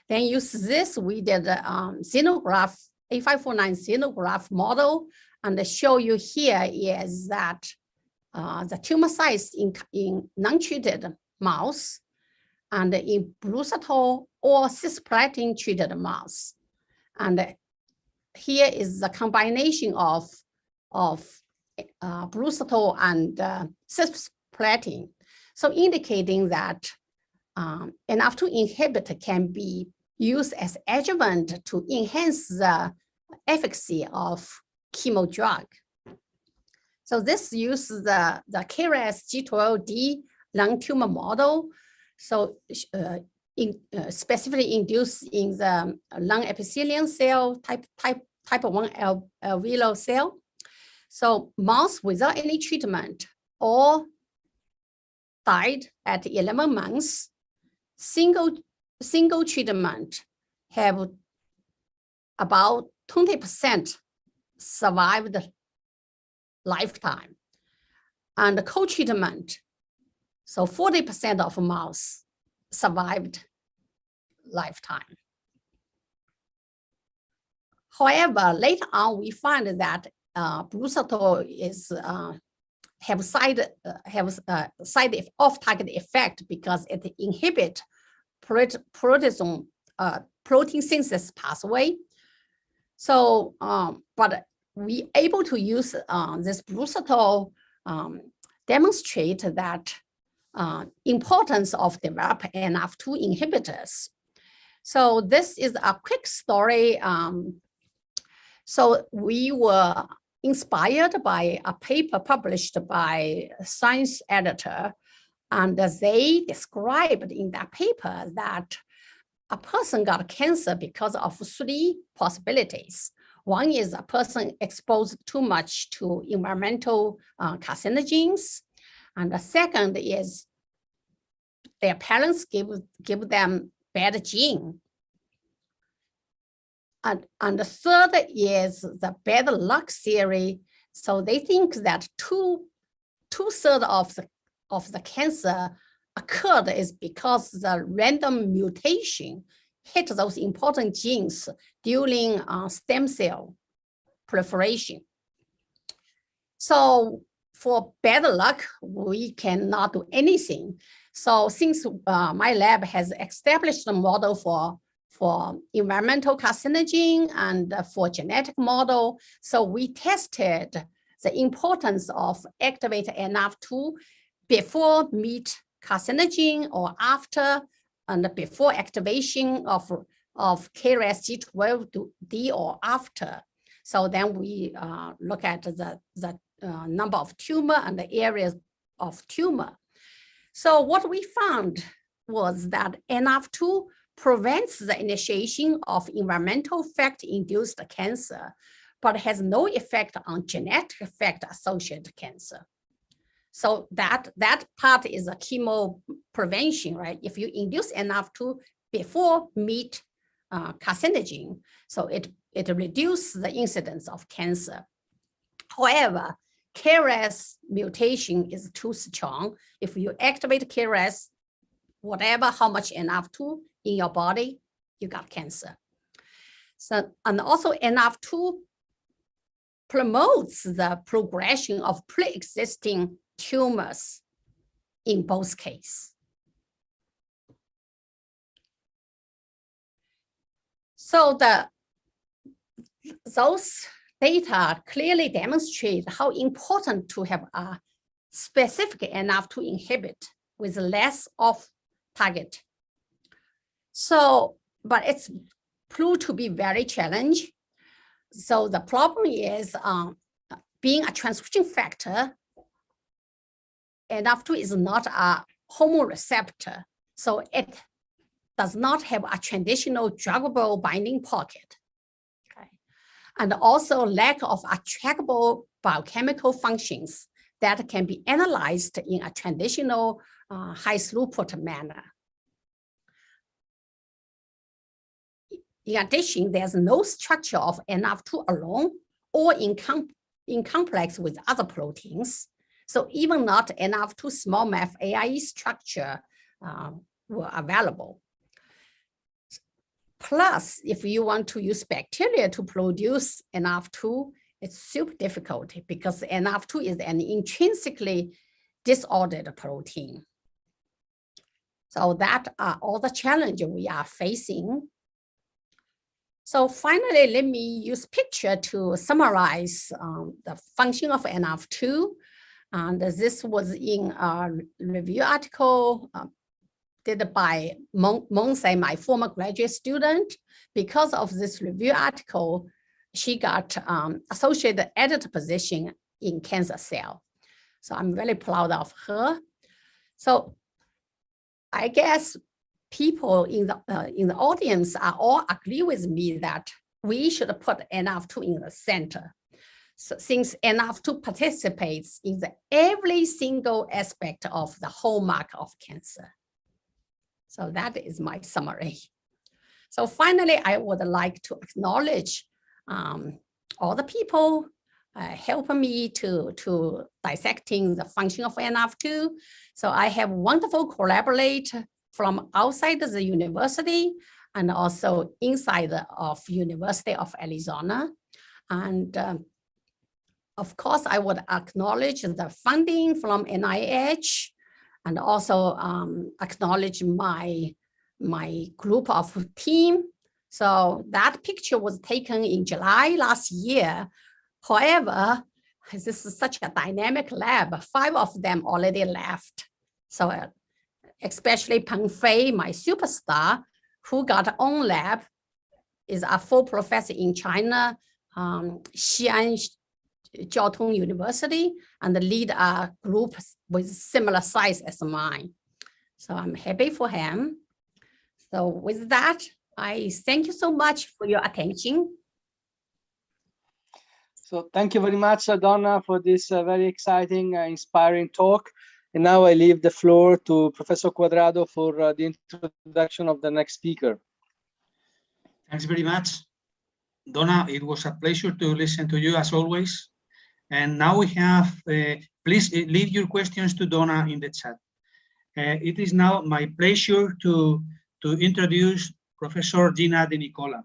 Then use this, we did a xenograph, A549 xenograph model, and show you here is that the tumor size in non-treated mouse and in brucitol or cisplatin treated mouse. And here is the combination of brucitol and cisplatin. So indicating that NRF2 inhibitor can be used as adjuvant to enhance the efficacy of chemo drug. So this uses the KRAS G12D lung tumor model. So specifically induced in the lung epithelial cell type 1 alveolar cell. So mouse without any treatment or died at 11 months, single treatment have about 20% survived lifetime, and co-treatment, so 40% of mouse survived lifetime. However, later on we find that brucitol is have side off-target effect because it inhibits protein synthesis pathway. So, but we able to use this brucitol demonstrate that importance of develop NRF2 inhibitors. So this is a quick story. So we were inspired by a paper published by Science editor, and they described in that paper that a person got cancer because of 3 possibilities. One is a person exposed too much to environmental carcinogens. And the second is their parents give them bad gene. And the third is the bad luck theory. So they think that two-thirds of the cancer occurred is because the random mutation hit those important genes during stem cell proliferation. So for bad luck, we cannot do anything. So since my lab has established a model for environmental carcinogen and for genetic model, so we tested the importance of activate NRF2 before meet carcinogen or after and before activation of KRAS G12D or after. So then we look at the number of tumor and the areas of tumor. So what we found was that NRF2 prevents the initiation of environmental factor-induced cancer, but has no effect on genetic factor-associated cancer. So that part is a chemo prevention, right? If you induce NRF2 before meet carcinogen, so it reduces the incidence of cancer. However, KRAS mutation is too strong. If you activate KRAS, whatever, how much NRF2 in your body, you got cancer. So, and also NRF2 promotes the progression of pre-existing tumors in both cases. So those data clearly demonstrate how important to have a specific NRF2 inhibit with less off target. So, but it's proved to be very challenging. So the problem is being a transcription factor, NRF2 is not a hormone receptor. So it does not have a traditional druggable binding pocket. Okay. And also lack of attractable biochemical functions that can be analyzed in a traditional high throughput manner. In addition, there's no structure of NRF2 alone or in complex with other proteins. So even not NRF2 small math AIE structure were available. Plus, if you want to use bacteria to produce NRF2, it's super difficult because NRF2 is an intrinsically disordered protein. So that are all the challenges we are facing. So finally, let me use picture to summarize the function of NRF2. And this was in a review article did by Mongse, my former graduate student. Because of this review article, she got associate editor position in Cancer Cell. So I'm very proud of her. So I guess people in the audience are all agree with me that we should put NRF2 in the center. So since NRF2 participates in every single aspect of the hallmark of cancer. So that is my summary. So finally, I would like to acknowledge all the people helping me to dissecting the function of NRF2. So I have wonderful collaborators from outside the university and also inside of University of Arizona. And of course, I would acknowledge the funding from NIH and also acknowledge my group of team. So that picture was taken in July last year. However, this is such a dynamic lab. 5 of them already left. So especially Peng Fei, my superstar, who got her own lab, is a full professor in China, Xi'an Jiao Tong University, and lead a group with similar size as mine. So I'm happy for him. So with that, I thank you so much for your attention. So thank you very much, Donna, for this very exciting, inspiring talk. And now I leave the floor to Professor Cuadrado for the introduction of the next speaker. Thanks very much, Donna. It was a pleasure to listen to you as always. And now we have, please leave your questions to Donna in the chat. It is now my pleasure to introduce Professor Gina De Nicola.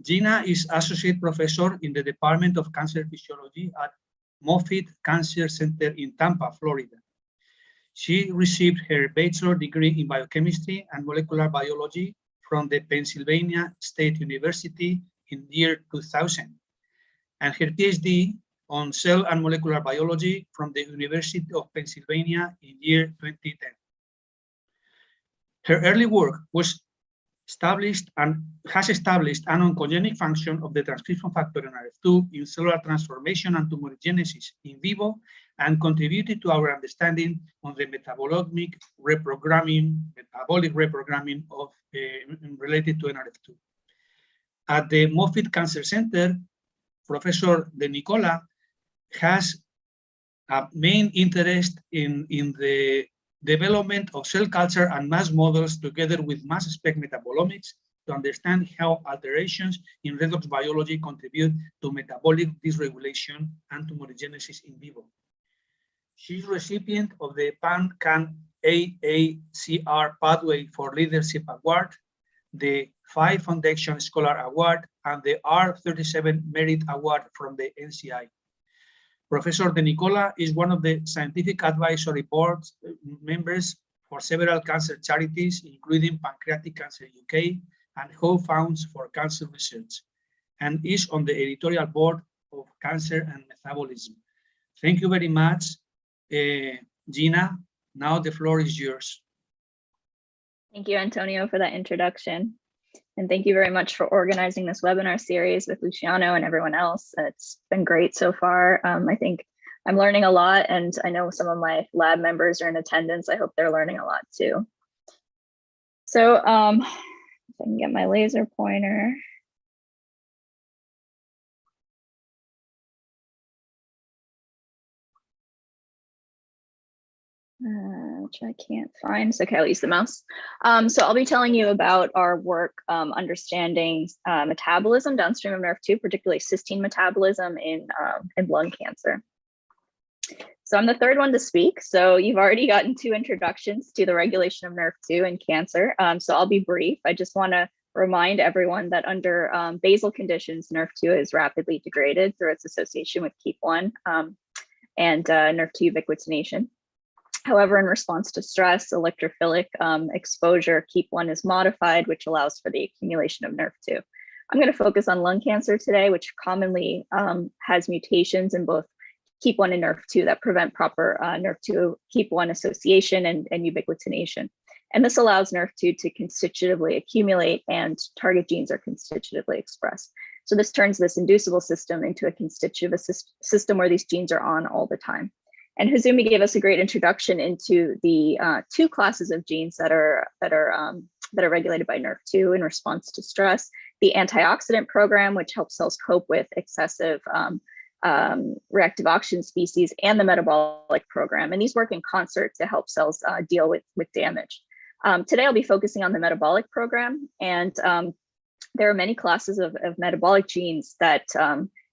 Gina is Associate Professor in the Department of Cancer Physiology at Moffitt Cancer Center in Tampa, Florida. She received her bachelor degree in biochemistry and molecular biology from the Pennsylvania State University in the year 2000, and her PhD on cell and molecular biology from the University of Pennsylvania in year 2010. Her early work was established and has established an oncogenic function of the transcription factor NRF2 in cellular transformation and tumorigenesis in vivo, and contributed to our understanding on the metabolic reprogramming of related to NRF2. At the Moffitt Cancer Center, Professor De Nicola has a main interest in the development of cell culture and mass models together with mass spec metabolomics to understand how alterations in redox biology contribute to metabolic dysregulation and tumorigenesis in vivo. She's recipient of the PAN-CAN AACR Pathway for Leadership Award, the 5 Foundation Scholar Award, and the R37 Merit Award from the NCI. Professor De Nicola is one of the scientific advisory board members for several cancer charities, including Pancreatic Cancer UK and co-founds for cancer research, and is on the editorial board of Cancer and Metabolism. Thank you very much, Gina. Now the floor is yours. Thank you, Antonio, for that introduction. And thank you very much for organizing this webinar series with Luciano and everyone else. It's been great so far. I think I'm learning a lot, and I know some of my lab members are in attendance. I hope they're learning a lot too. So if I can get my laser pointer. Which I can't find. It's okay, I'll use the mouse. So I'll be telling you about our work understanding metabolism downstream of NRF2, particularly cysteine metabolism in lung cancer. So I'm the third one to speak. So you've already gotten 2 introductions to the regulation of NRF2 in cancer. So I'll be brief. I just want to remind everyone that under basal conditions, NRF2 is rapidly degraded through its association with KEAP1 and NRF2 ubiquitination. However, in response to stress, electrophilic exposure, KEAP1 is modified, which allows for the accumulation of NRF2. I'm going to focus on lung cancer today, which commonly has mutations in both KEAP1 and NRF2 that prevent proper NRF2 KEAP1 association and ubiquitination. And this allows NRF2 to constitutively accumulate, and target genes are constitutively expressed. So this turns this inducible system into a constitutive system where these genes are on all the time. And Hazumi gave us a great introduction into the 2 classes of genes that are regulated by NRF2 in response to stress: the antioxidant program, which helps cells cope with excessive reactive oxygen species, and the metabolic program. And these work in concert to help cells deal with damage. Today, I'll be focusing on the metabolic program, and there are many classes of metabolic genes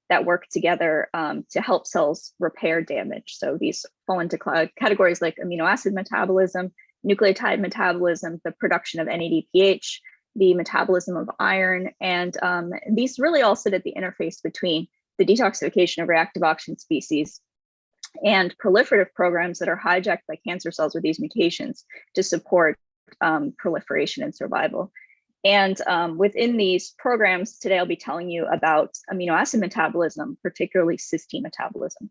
that work together to help cells repair damage. So these fall into categories like amino acid metabolism, nucleotide metabolism, the production of NADPH, the metabolism of iron, and these really all sit at the interface between the detoxification of reactive oxygen species and proliferative programs that are hijacked by cancer cells with these mutations to support proliferation and survival. And within these programs, today I'll be telling you about amino acid metabolism, particularly cysteine metabolism.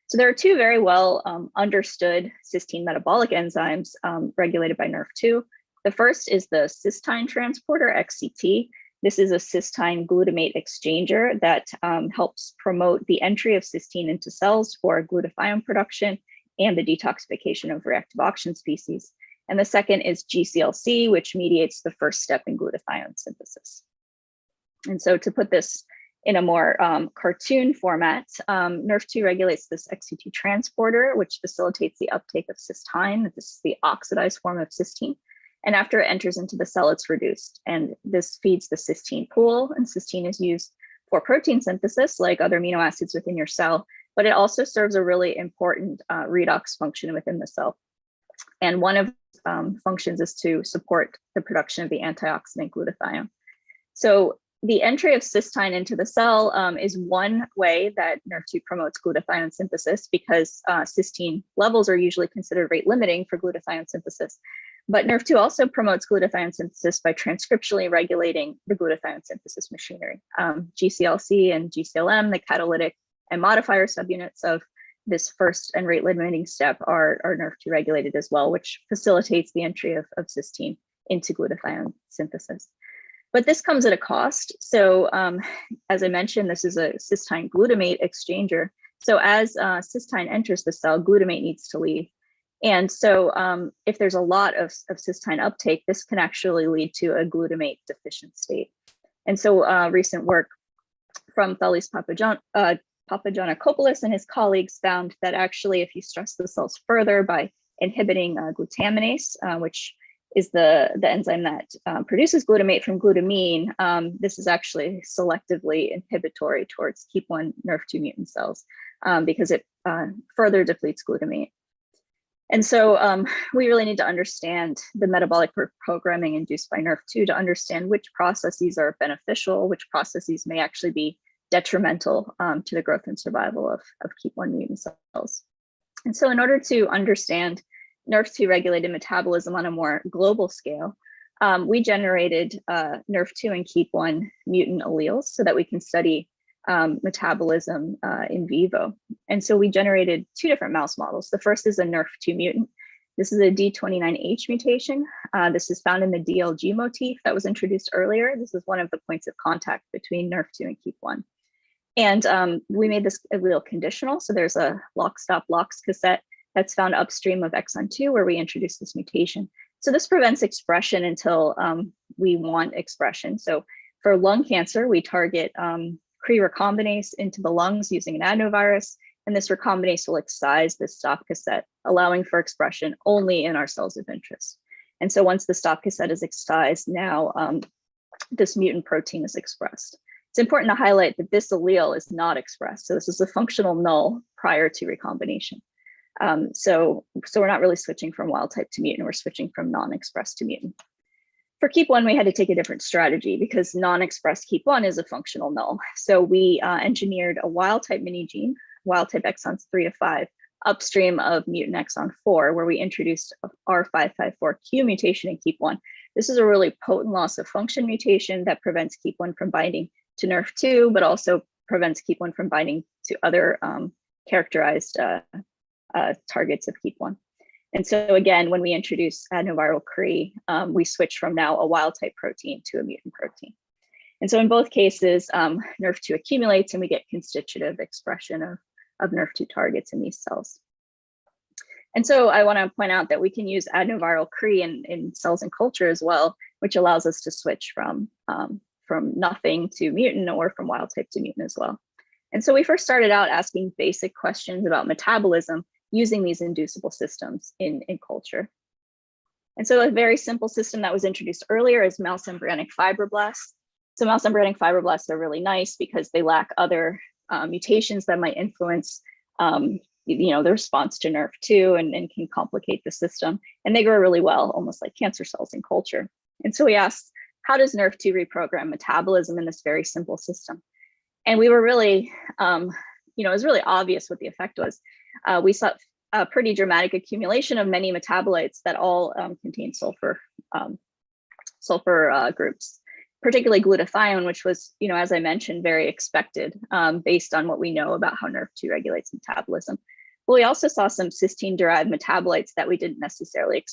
So there are 2 very well understood cysteine metabolic enzymes regulated by NRF2. The first is the cysteine transporter, XCT. This is a cysteine glutamate exchanger that helps promote the entry of cysteine into cells for glutathione production and the detoxification of reactive oxygen species. And the second is GCLC, which mediates the first step in glutathione synthesis. And so to put this in a more cartoon format, NRF2 regulates this XCT transporter, which facilitates the uptake of cysteine. This is the oxidized form of cysteine. And after it enters into the cell, it's reduced. And this feeds the cysteine pool. And cysteine is used for protein synthesis, like other amino acids within your cell, but it also serves a really important redox function within the cell. And one of functions is to support the production of the antioxidant glutathione. So the entry of cysteine into the cell is one way that NRF2 promotes glutathione synthesis, because cysteine levels are usually considered rate limiting for glutathione synthesis. But NRF2 also promotes glutathione synthesis by transcriptionally regulating the glutathione synthesis machinery. GCLC and GCLM, the catalytic and modifier subunits of this first and rate limiting step, are NRF2 regulated as well, which facilitates the entry of cysteine into glutathione synthesis. But this comes at a cost. So as I mentioned, this is a cysteine glutamate exchanger. So as cysteine enters the cell, glutamate needs to leave. And so if there's a lot of cysteine uptake, this can actually lead to a glutamate deficient state. And so recent work from Thalis Papagiannakopoulos and his colleagues found that actually if you stress the cells further by inhibiting glutaminase, which is the enzyme that produces glutamate from glutamine, this is actually selectively inhibitory towards KEAP1 NRF2 mutant cells because it further depletes glutamate. And so we really need to understand the metabolic programming induced by NRF2 to understand which processes are beneficial, which processes may actually be detrimental to the growth and survival of KEAP1 mutant cells. And so in order to understand NRF2 regulated metabolism on a more global scale, we generated NRF2 and KEAP1 mutant alleles so that we can study metabolism in vivo. And so we generated two different mouse models. The first is a NRF2 mutant. This is a D29H mutation. This is found in the DLG motif that was introduced earlier. This is one of the points of contact between NRF2 and KEAP1. And we made this allele conditional. So there's a lock-stop LOX cassette that's found upstream of exon 2 where we introduce this mutation. So this prevents expression until we want expression. So for lung cancer, we target Cre recombinase into the lungs using an adenovirus, and this recombinase will excise this stop cassette, allowing for expression only in our cells of interest. And so once the stop cassette is excised, now this mutant protein is expressed. It's important to highlight that this allele is not expressed. So this is a functional null prior to recombination. So we're not really switching from wild type to mutant, we're switching from non-expressed to mutant. For KEAP1, we had to take a different strategy because non-expressed KEAP1 is a functional null. So we engineered a wild type mini gene, wild type exons 3 to 5, upstream of mutant exon 4, where we introduced R554Q mutation in KEAP1. This is a really potent loss of function mutation that prevents KEAP1 from binding to NRF2, but also prevents KEAP1 from binding to other characterized targets of KEAP1. And so again, when we introduce adenoviral Cre, we switch from now a wild type protein to a mutant protein. And so in both cases, NRF2 accumulates and we get constitutive expression of NRF2 targets in these cells. And so I want to point out that we can use adenoviral Cre in cells in culture as well, which allows us to switch from nothing to mutant or from wild type to mutant as well. And so we first started out asking basic questions about metabolism using these inducible systems in culture. And so a very simple system that was introduced earlier is mouse embryonic fibroblasts. So mouse embryonic fibroblasts are really nice because they lack other mutations that might influence the response to NRF2 and can complicate the system. And they grow really well, almost like cancer cells in culture. And so we asked, how does NRF2 reprogram metabolism in this very simple system? And we were really, it was really obvious what the effect was. We saw a pretty dramatic accumulation of many metabolites that all contain sulfur groups, particularly glutathione, which was, as I mentioned, very expected based on what we know about how NRF2 regulates metabolism. But we also saw some cysteine-derived metabolites that we didn't necessarily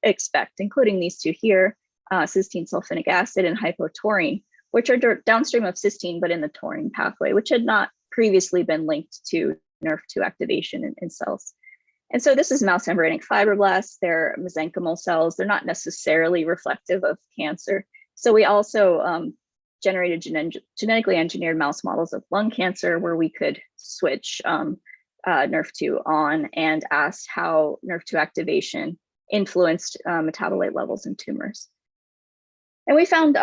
expect, including these two here, cysteine sulfonic acid and hypotaurine, which are downstream of cysteine, but in the taurine pathway, which had not previously been linked to NRF2 activation in cells. And so this is mouse embryonic fibroblasts. They're mesenchymal cells. They're not necessarily reflective of cancer. So we also generated genetically engineered mouse models of lung cancer where we could switch NRF2 on and asked how NRF2 activation influenced metabolite levels in tumors. And we found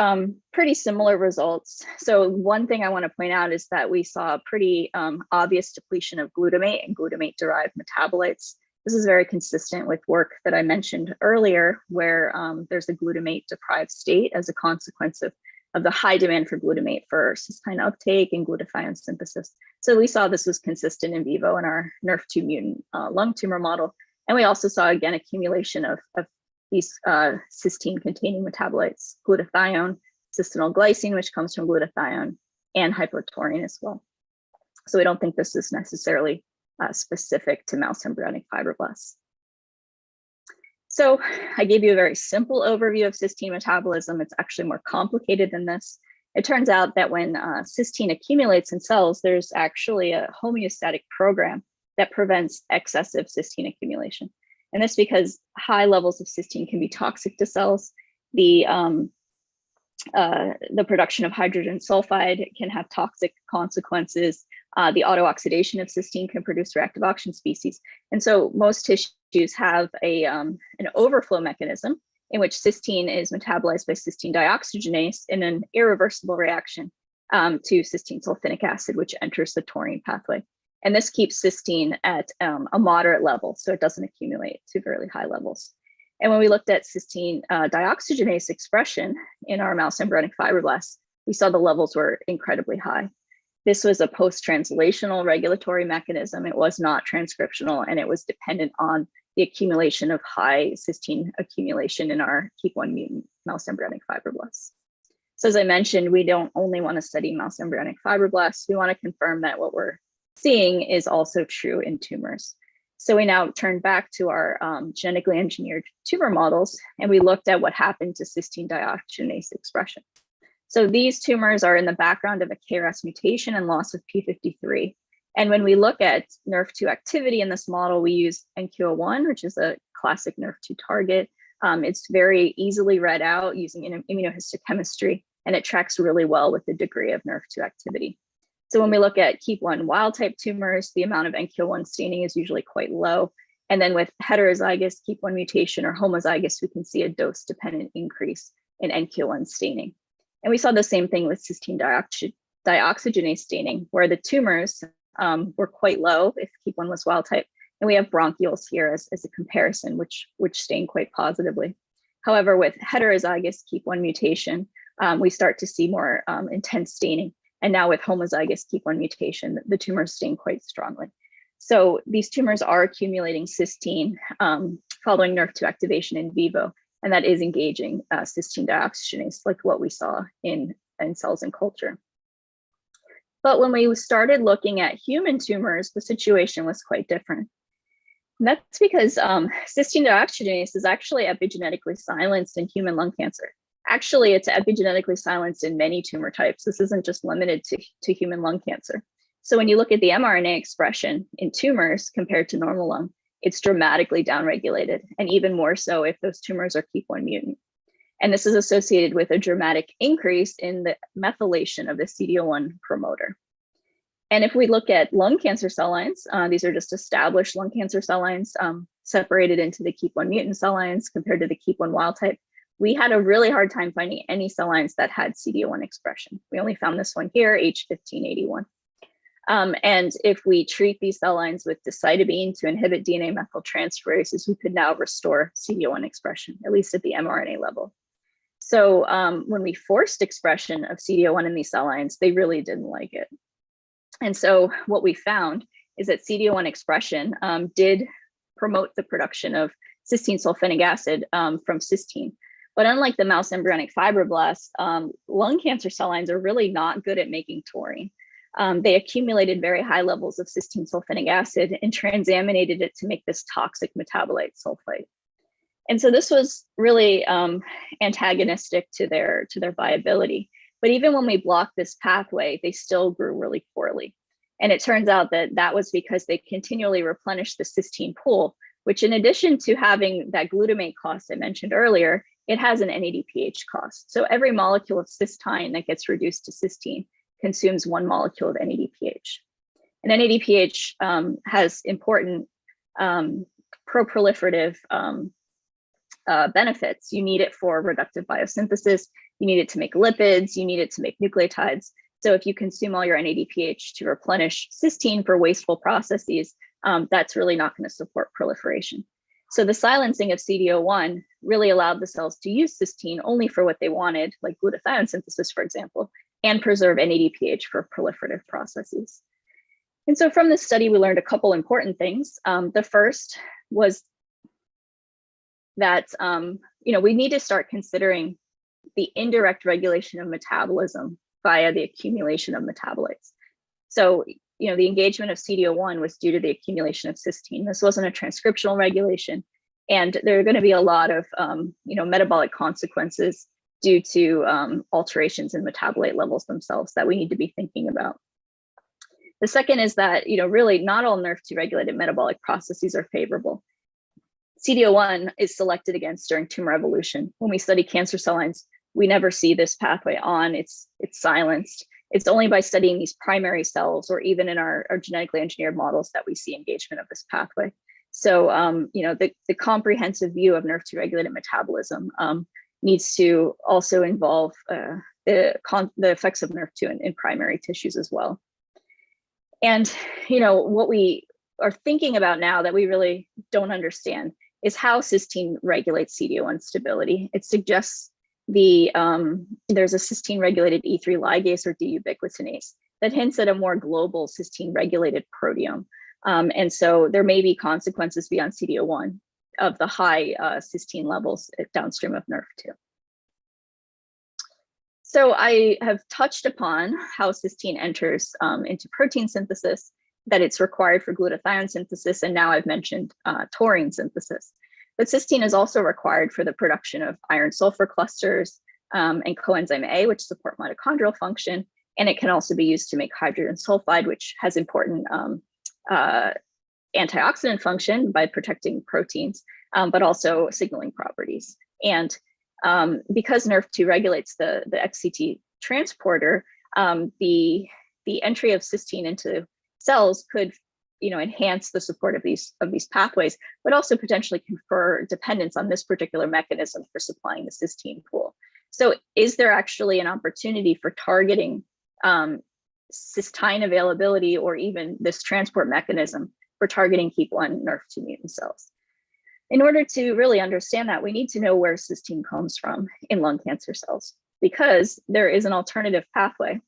pretty similar results. So one thing I want to point out is that we saw a pretty obvious depletion of glutamate and glutamate-derived metabolites. This is very consistent with work that I mentioned earlier, where there's a glutamate-deprived state as a consequence of the high demand for glutamate for cysteine uptake and glutathione synthesis. So we saw this was consistent in vivo in our NRF2 mutant lung tumor model. And we also saw, again, accumulation of these cysteine-containing metabolites, glutathione, cysteine glycine, which comes from glutathione, and hypotaurine as well. So we don't think this is necessarily specific to mouse embryonic fibroblasts. So I gave you a very simple overview of cysteine metabolism. It's actually more complicated than this. It turns out that when cysteine accumulates in cells, there's actually a homeostatic program that prevents excessive cysteine accumulation. And this because high levels of cysteine can be toxic to cells. The production of hydrogen sulfide can have toxic consequences. The autooxidation of cysteine can produce reactive oxygen species. And so most tissues have an overflow mechanism in which cysteine is metabolized by cysteine dioxygenase in an irreversible reaction to cysteine sulfonic acid, which enters the taurine pathway. And this keeps cysteine at a moderate level, so it doesn't accumulate to very high levels. And when we looked at cysteine dioxygenase expression in our mouse embryonic fibroblasts, we saw the levels were incredibly high. This was a post-translational regulatory mechanism. It was not transcriptional, and it was dependent on the accumulation of high cysteine accumulation in our KEAP1 mutant mouse embryonic fibroblasts. So as I mentioned, we don't only want to study mouse embryonic fibroblasts, we want to confirm that what we're seeing is also true in tumors. So we now turn back to our genetically engineered tumor models, and we looked at what happened to cysteine dioxygenase expression. So these tumors are in the background of a KRAS mutation and loss of P53. And when we look at NRF2 activity in this model, we use NQ01, which is a classic NRF2 target. It's very easily read out using immunohistochemistry, and it tracks really well with the degree of NRF2 activity. So when we look at KEAP1 wild type tumors, the amount of NQ01 staining is usually quite low. And then with heterozygous KEAP1 mutation or homozygous, we can see a dose dependent increase in NQ01 staining. And we saw the same thing with cysteine dioxygenase staining, where the tumors were quite low if KEAP1 was wild type. And we have bronchioles here as a comparison, which stain quite positively. However, with heterozygous KEAP1 mutation, we start to see more intense staining. And now with homozygous KEAP1 mutation, the tumors stain quite strongly. So these tumors are accumulating cysteine following NRF2 activation in vivo, and that is engaging cysteine dioxygenase, like what we saw in cells in culture. But when we started looking at human tumors, the situation was quite different. And that's because cysteine dioxygenase is actually epigenetically silenced in human lung cancer. Actually, it's epigenetically silenced in many tumor types. This isn't just limited to human lung cancer. So when you look at the mRNA expression in tumors compared to normal lung, it's dramatically downregulated, and even more so if those tumors are KEAP1 mutant. And this is associated with a dramatic increase in the methylation of the CD01 promoter. And if we look at lung cancer cell lines, these are just established lung cancer cell lines separated into the KEAP1 mutant cell lines compared to the KEAP1 wild type. We had a really hard time finding any cell lines that had CD01 expression. We only found this one here, H1581. And if we treat these cell lines with decitabine to inhibit DNA methyltransferases, we could now restore CD01 expression, at least at the mRNA level. So when we forced expression of CD01 in these cell lines, they really didn't like it. And so what we found is that CD01 expression did promote the production of cysteine sulfonic acid from cysteine. But unlike the mouse embryonic fibroblasts, lung cancer cell lines are really not good at making taurine. They accumulated very high levels of cysteine sulfonic acid and transaminated it to make this toxic metabolite sulfite. And so this was really antagonistic to their viability. But even when we blocked this pathway, they still grew really poorly. And it turns out that that was because they continually replenished the cysteine pool, which in addition to having that glutamate cost I mentioned earlier, it has an NADPH cost. So every molecule of cysteine that gets reduced to cysteine consumes one molecule of NADPH. And NADPH has important pro-proliferative benefits. You need it for reductive biosynthesis, you need it to make lipids, you need it to make nucleotides. So if you consume all your NADPH to replenish cysteine for wasteful processes, that's really not going to support proliferation. So the silencing of CD01 really allowed the cells to use cysteine only for what they wanted, like glutathione synthesis, for example, and preserve NADPH for proliferative processes. And so from this study, we learned a couple important things. The first was that we need to start considering the indirect regulation of metabolism via the accumulation of metabolites. So the engagement of CD01 was due to the accumulation of cysteine. This wasn't a transcriptional regulation. And there are going to be a lot of metabolic consequences due to alterations in metabolite levels themselves that we need to be thinking about. The second is that, really not all NRF2 regulated metabolic processes are favorable. CDO1 is selected against during tumor evolution. When we study cancer cell lines, we never see this pathway on, it's silenced. It's only by studying these primary cells or even in our genetically engineered models that we see engagement of this pathway. So, the comprehensive view of NRF2 regulated metabolism needs to also involve the effects of NRF2 in primary tissues as well. And, what we are thinking about now that we really don't understand is how cysteine regulates CDO1 stability. It suggests there's a cysteine regulated E3 ligase or deubiquitinase that hints at a more global cysteine regulated proteome. And so there may be consequences beyond CDO1 of the high cysteine levels downstream of NRF2. So I have touched upon how cysteine enters into protein synthesis, that it's required for glutathione synthesis, and now I've mentioned taurine synthesis. But cysteine is also required for the production of iron sulfur clusters and coenzyme A, which support mitochondrial function, and it can also be used to make hydrogen sulfide, which has important antioxidant function by protecting proteins, but also signaling properties. And because NRF2 regulates the XCT transporter, the entry of cysteine into cells could enhance the support of these pathways, but also potentially confer dependence on this particular mechanism for supplying the cysteine pool. So is there actually an opportunity for targeting cysteine availability or even this transport mechanism for targeting KEAP1 NRF2 mutant cells? In order to really understand that, we need to know where cysteine comes from in lung cancer cells, because there is an alternative pathway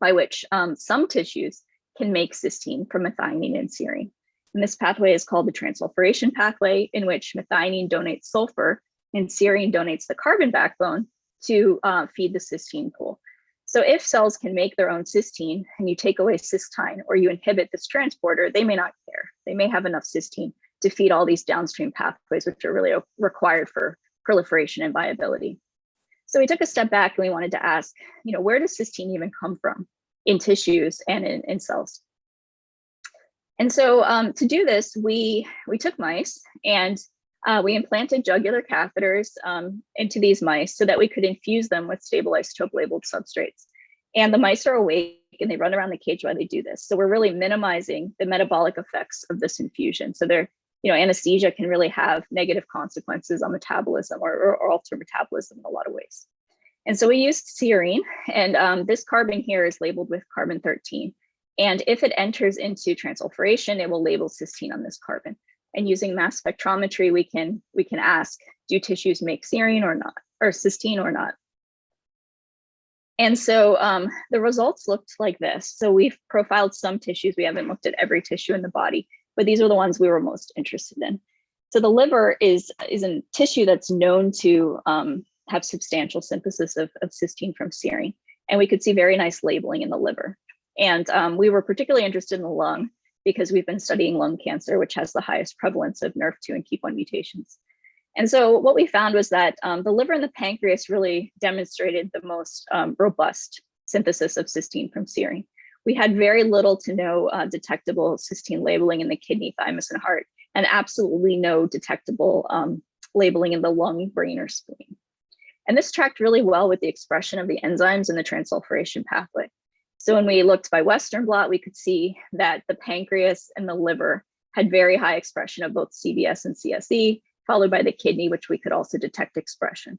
by which some tissues can make cysteine from methionine and serine. And this pathway is called the transsulfuration pathway, in which methionine donates sulfur and serine donates the carbon backbone to feed the cysteine pool. So if cells can make their own cysteine and you take away cysteine or you inhibit this transporter, they may not care. They may have enough cysteine to feed all these downstream pathways, which are really required for proliferation and viability. So we took a step back and we wanted to ask, where does cysteine even come from in tissues and in cells? And so to do this, we took mice and we implanted jugular catheters into these mice so that we could infuse them with stable isotope labeled substrates. And the mice are awake and they run around the cage while they do this. So we're really minimizing the metabolic effects of this infusion. So anesthesia can really have negative consequences on metabolism or alter metabolism in a lot of ways. And so we used serine, and this carbon here is labeled with carbon 13. And if it enters into transsulfuration, it will label cysteine on this carbon. And using mass spectrometry, we can ask, do tissues make serine or not, or cysteine or not? And so the results looked like this. So we've profiled some tissues. We haven't looked at every tissue in the body, but these are the ones we were most interested in. So the liver is a tissue that's known to have substantial synthesis of cysteine from serine. And we could see very nice labeling in the liver. And we were particularly interested in the lung because we've been studying lung cancer, which has the highest prevalence of NRF2 and KEAP1 mutations. And so what we found was that the liver and the pancreas really demonstrated the most robust synthesis of cysteine from serine. We had very little to no detectable cysteine labeling in the kidney, thymus, and heart, and absolutely no detectable labeling in the lung, brain, or spleen. And this tracked really well with the expression of the enzymes in the transsulfuration pathway. So when we looked by Western blot, we could see that the pancreas and the liver had very high expression of both CBS and CSE, followed by the kidney, which we could also detect expression.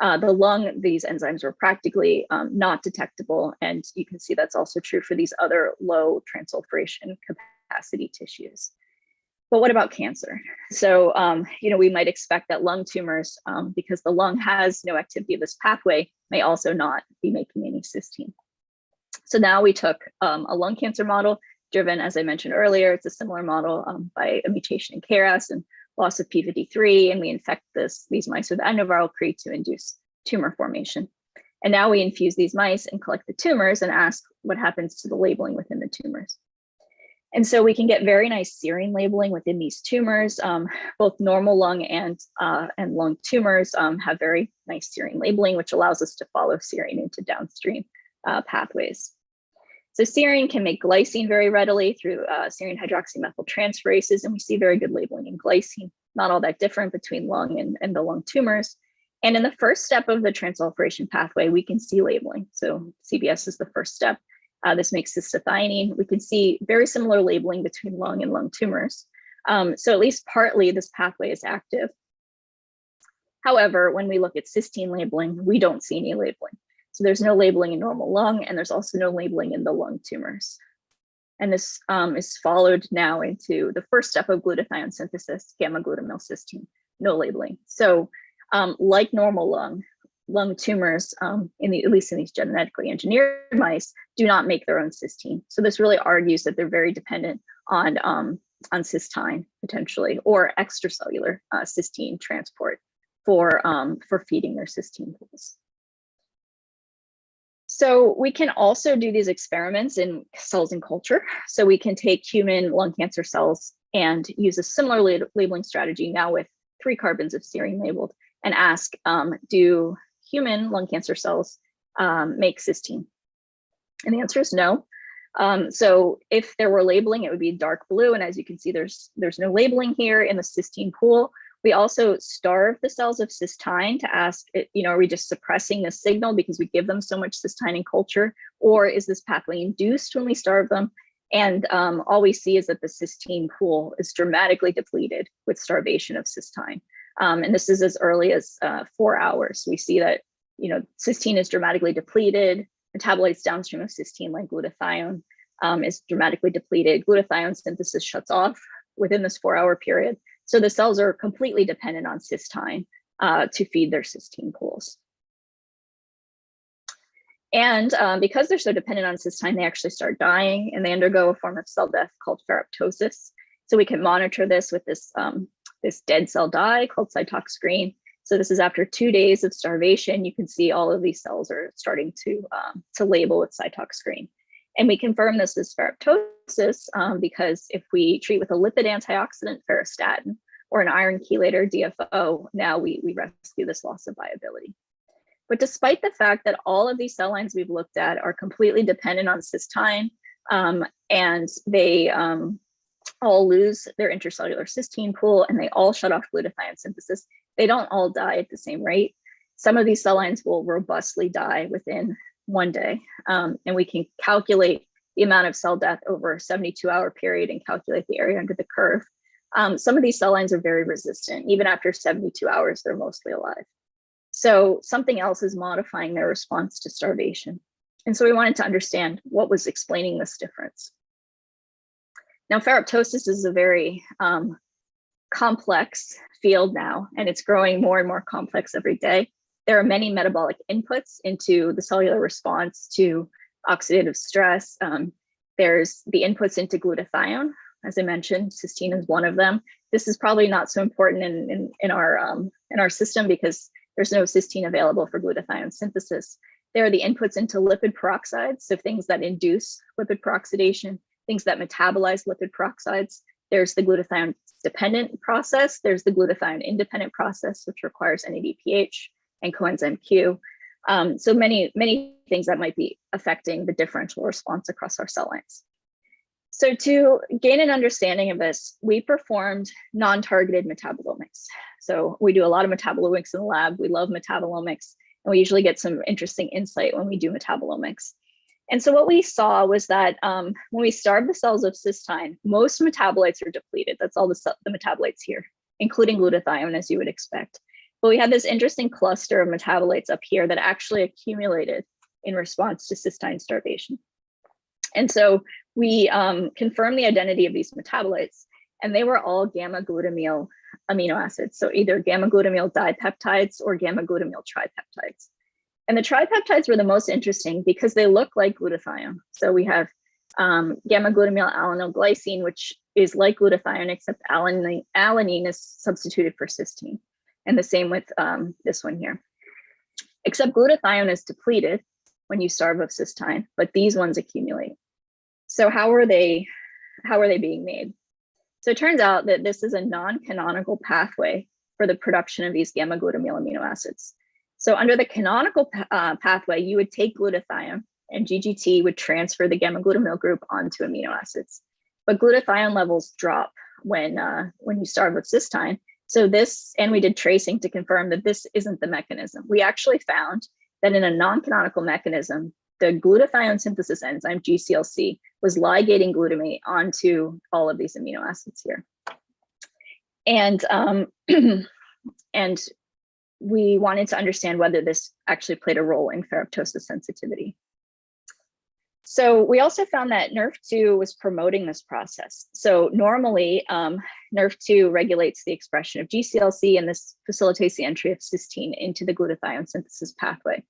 The lung, these enzymes were practically not detectable. And you can see that's also true for these other low transsulfuration capacity tissues. But what about cancer? So, we might expect that lung tumors, because the lung has no activity of this pathway, may also not be making any cysteine. So now we took a lung cancer model driven, as I mentioned earlier, it's a similar model by a mutation in KRAS and loss of P53, and we infect these mice with adenoviral Cree to induce tumor formation. And now we infuse these mice and collect the tumors and ask what happens to the labeling within the tumors. And so we can get very nice serine labeling within these tumors. Both normal lung and lung tumors have very nice serine labeling, which allows us to follow serine into downstream pathways. So serine can make glycine very readily through serine hydroxymethyltransferases, and we see very good labeling in glycine, not all that different between lung and the lung tumors. And in the first step of the transsulfuration pathway, we can see labeling. So CBS is the first step. This makes cystathionine. We can see very similar labeling between lung and lung tumors. So at least partly this pathway is active. However, when we look at cysteine labeling, we don't see any labeling. So there's no labeling in normal lung, and there's also no labeling in the lung tumors. And this is followed now into the first step of glutathione synthesis, gamma-glutamyl-cysteine, no labeling. So like normal lung tumors, at least in these genetically engineered mice, do not make their own cysteine. So this really argues that they're very dependent on cysteine potentially, or extracellular cysteine transport for feeding their cysteine pools. So we can also do these experiments in cells in culture. So we can take human lung cancer cells and use a similar labeling strategy now with 3 carbons of serine labeled, and ask, do human lung cancer cells make cysteine? And the answer is no. So if there were labeling, it would be dark blue. And as you can see, there's no labeling here in the cysteine pool. We also starve the cells of cysteine to ask, are we just suppressing the signal because we give them so much cysteine in culture, or is this pathway induced when we starve them? And all we see is that the cysteine pool is dramatically depleted with starvation of cysteine. And this is as early as 4 hours. We see that, cysteine is dramatically depleted. Metabolites downstream of cysteine, like glutathione, is dramatically depleted. Glutathione synthesis shuts off within this 4-hour period. So the cells are completely dependent on cysteine to feed their cysteine pools. And because they're so dependent on cysteine, they actually start dying, and they undergo a form of cell death called ferroptosis. So we can monitor this with this dead cell dye called cytoxgreen. So this is after 2 days of starvation. You can see all of these cells are starting to label with cytoxgreen. And we confirm this is ferroptosis because if we treat with a lipid antioxidant, ferrostatin, or an iron chelator, DFO, now we rescue this loss of viability. But despite the fact that all of these cell lines we've looked at are completely dependent on cysteine, and they all lose their intracellular cysteine pool, and they all shut off glutathione synthesis, they don't all die at the same rate. Some of these cell lines will robustly die within 1 day. And we can calculate the amount of cell death over a 72-hour period and calculate the area under the curve. Some of these cell lines are very resistant. Even after 72 hours, they're mostly alive. So something else is modifying their response to starvation. And so we wanted to understand what was explaining this difference. Now, ferroptosis is a very complex field now, and it's growing more and more complex every day. There are many metabolic inputs into the cellular response to oxidative stress. There's the inputs into glutathione. As I mentioned, cysteine is one of them. This is probably not so important in our system because there's no cysteine available for glutathione synthesis. There are the inputs into lipid peroxides, so things that induce lipid peroxidation, things that metabolize lipid peroxides. There's the glutathione dependent process. There's the glutathione independent process, which requires NADPH and coenzyme Q. So many things that might be affecting the differential response across our cell lines. So to gain an understanding of this, we performed non-targeted metabolomics. So we do a lot of metabolomics in the lab. We love metabolomics, and we usually get some interesting insight when we do metabolomics. And so what we saw was that when we starve the cells of cysteine, most metabolites are depleted. That's all the metabolites here, including glutathione, as you would expect. But we had this interesting cluster of metabolites up here that actually accumulated in response to cysteine starvation. And so we confirmed the identity of these metabolites, and they were all gamma-glutamyl amino acids. So either gamma-glutamyl dipeptides or gamma-glutamyl tripeptides. And the tripeptides were the most interesting because they look like glutathione. So we have gamma-glutamyl alanine glycine, which is like glutathione, except alanine is substituted for cysteine. And the same with this one here. Except glutathione is depleted when you starve of cysteine, but these ones accumulate. So how are they how are they being made? So it turns out that this is a non-canonical pathway for the production of these gamma-glutamyl amino acids. So under the canonical pathway, you would take glutathione and GGT would transfer the gamma-glutamyl group onto amino acids. But glutathione levels drop when you start with cysteine. So this, and we did tracing to confirm that this isn't the mechanism. We actually found that in a non-canonical mechanism, the glutathione synthesis enzyme, GCLC, was ligating glutamate onto all of these amino acids here. And, and we wanted to understand whether this actually played a role in ferroptosis sensitivity. So we also found that NRF2 was promoting this process. So normally NRF2 regulates the expression of GCLC, and this facilitates the entry of cysteine into the glutathione synthesis pathway,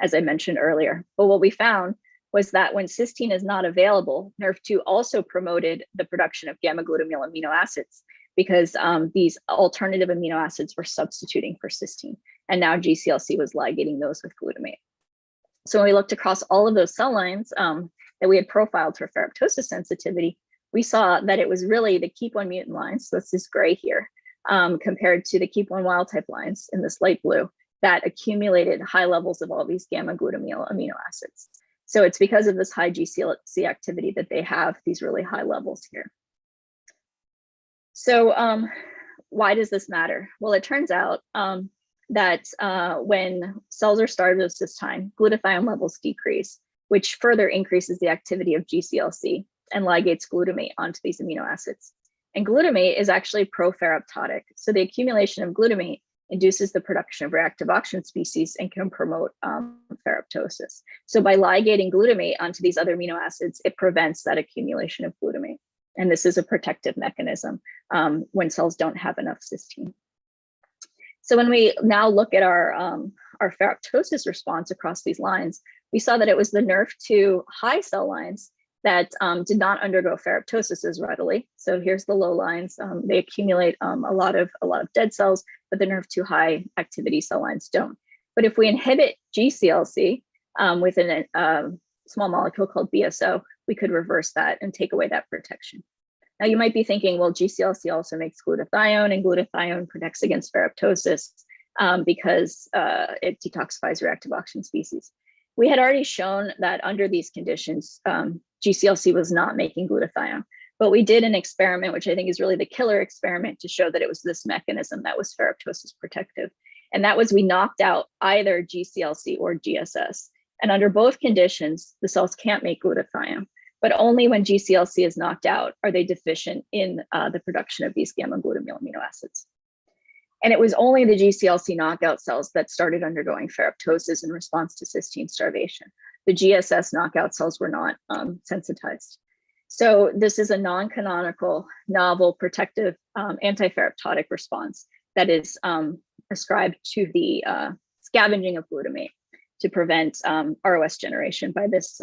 as I mentioned earlier. But what we found was that when cysteine is not available, NRF2 also promoted the production of gamma-glutamyl amino acids, because these alternative amino acids were substituting for cysteine. And now GCLC was ligating those with glutamate. So when we looked across all of those cell lines that we had profiled for ferroptosis sensitivity, we saw that it was really the KEAP1 mutant lines, so this is gray here, compared to the KEAP1 wild type lines in this light blue, that accumulated high levels of all these gamma-glutamyl amino acids. So it's because of this high GCLC activity that they have these really high levels here. So why does this matter? Well, it turns out that when cells are starved of cysteine, glutathione levels decrease, which further increases the activity of GCLC and ligates glutamate onto these amino acids. And glutamate is actually proferroptotic. So the accumulation of glutamate induces the production of reactive oxygen species and can promote ferroptosis. So by ligating glutamate onto these other amino acids, it prevents that accumulation of glutamate. And this is a protective mechanism when cells don't have enough cysteine. So when we now look at our ferroptosis response across these lines, we saw that it was the NRF2 high cell lines that did not undergo ferroptosis as readily. So here's the low lines. They accumulate a lot of dead cells, but the NRF2 high activity cell lines don't. But if we inhibit GCLC with a small molecule called BSO, we could reverse that and take away that protection. Now you might be thinking, well, GCLC also makes glutathione, and glutathione protects against ferroptosis because it detoxifies reactive oxygen species. We had already shown that under these conditions, GCLC was not making glutathione, but we did an experiment, which I think is really the killer experiment, to show that it was this mechanism that was ferroptosis protective. And that was we knocked out either GCLC or GSS. And under both conditions, the cells can't make glutathione, but only when GCLC is knocked out are they deficient in the production of these gamma-glutamyl amino acids. And it was only the GCLC knockout cells that started undergoing ferroptosis in response to cysteine starvation. The GSS knockout cells were not sensitized. So this is a non-canonical, novel, protective anti-ferroptotic response that is ascribed to the scavenging of glutamate to prevent ROS generation by this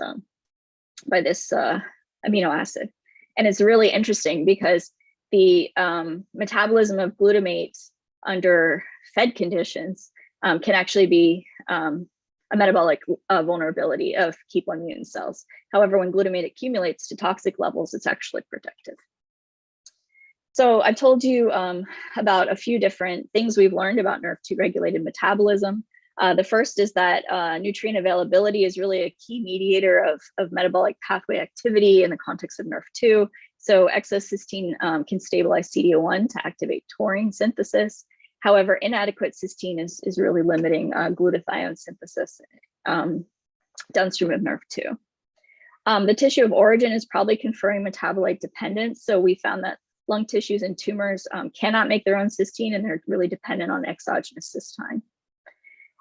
amino acid. And it's really interesting because the metabolism of glutamate under fed conditions can actually be a metabolic vulnerability of KEAP1 mutant cells. However, when glutamate accumulates to toxic levels, it's actually protective. So I've told you about a few different things we've learned about NRF2 regulated metabolism. The first is that nutrient availability is really a key mediator of metabolic pathway activity in the context of NRF2. So excess cysteine can stabilize CDO1 to activate taurine synthesis. However, inadequate cysteine is really limiting glutathione synthesis downstream of NRF2. The tissue of origin is probably conferring metabolite dependence. So we found that lung tissues and tumors cannot make their own cysteine, and they're really dependent on exogenous cysteine.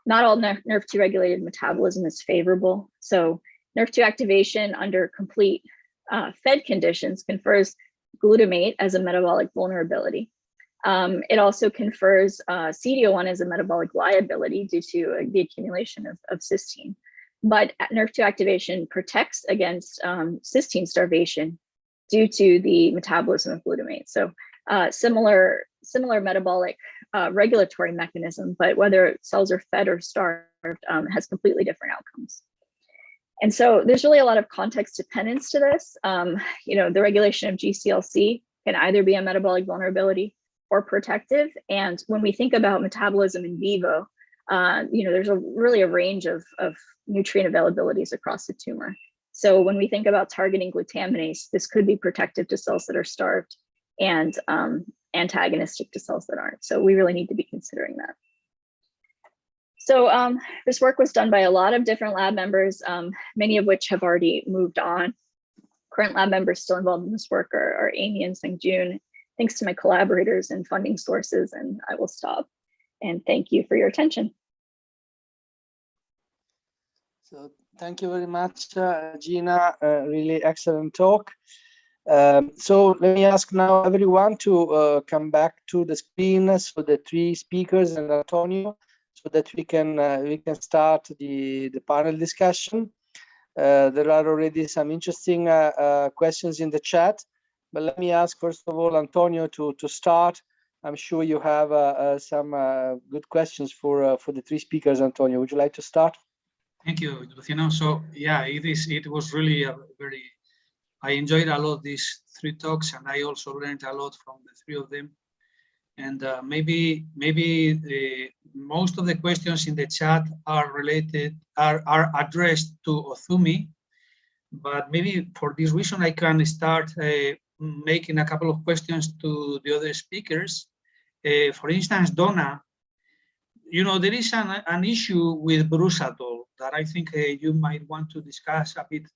Not all NRF2 regulated metabolism is favorable. So NRF2 activation under complete fed conditions confers glutamate as a metabolic vulnerability. It also confers CDO1 as a metabolic liability due to the accumulation of cysteine. But NRF2 activation protects against cysteine starvation due to the metabolism of glutamate. So similar metabolic regulatory mechanism, but whether cells are fed or starved has completely different outcomes. And so there's really a lot of context dependence to this. The regulation of GCLC can either be a metabolic vulnerability or protective. And when we think about metabolism in vivo, there's really a range of nutrient availabilities across the tumor. So when we think about targeting glutaminase, this could be protective to cells that are starved and antagonistic to cells that aren't. So we really need to be considering that. So this work was done by a lot of different lab members, many of which have already moved on. Current lab members still involved in this work are Amy and Sang-Jun. Thanks to my collaborators and funding sources, and I will stop. And thank you for your attention. So thank you very much, Gina. Really excellent talk. So let me ask now everyone to come back to the screen, so the three speakers and Antonio, so that we can start the panel discussion. There are already some interesting questions in the chat, but let me ask first of all Antonio to start. I'm sure you have some good questions for the three speakers. Antonio, would you like to start? Thank you, Luciano. So yeah, it was really I enjoyed a lot these three talks, and I also learned a lot from the three of them. And maybe most of the questions in the chat are addressed to Ozumi, but maybe for this reason I can start making a couple of questions to the other speakers. For instance, Donna, there is an issue with Brusatol that I think you might want to discuss a bit.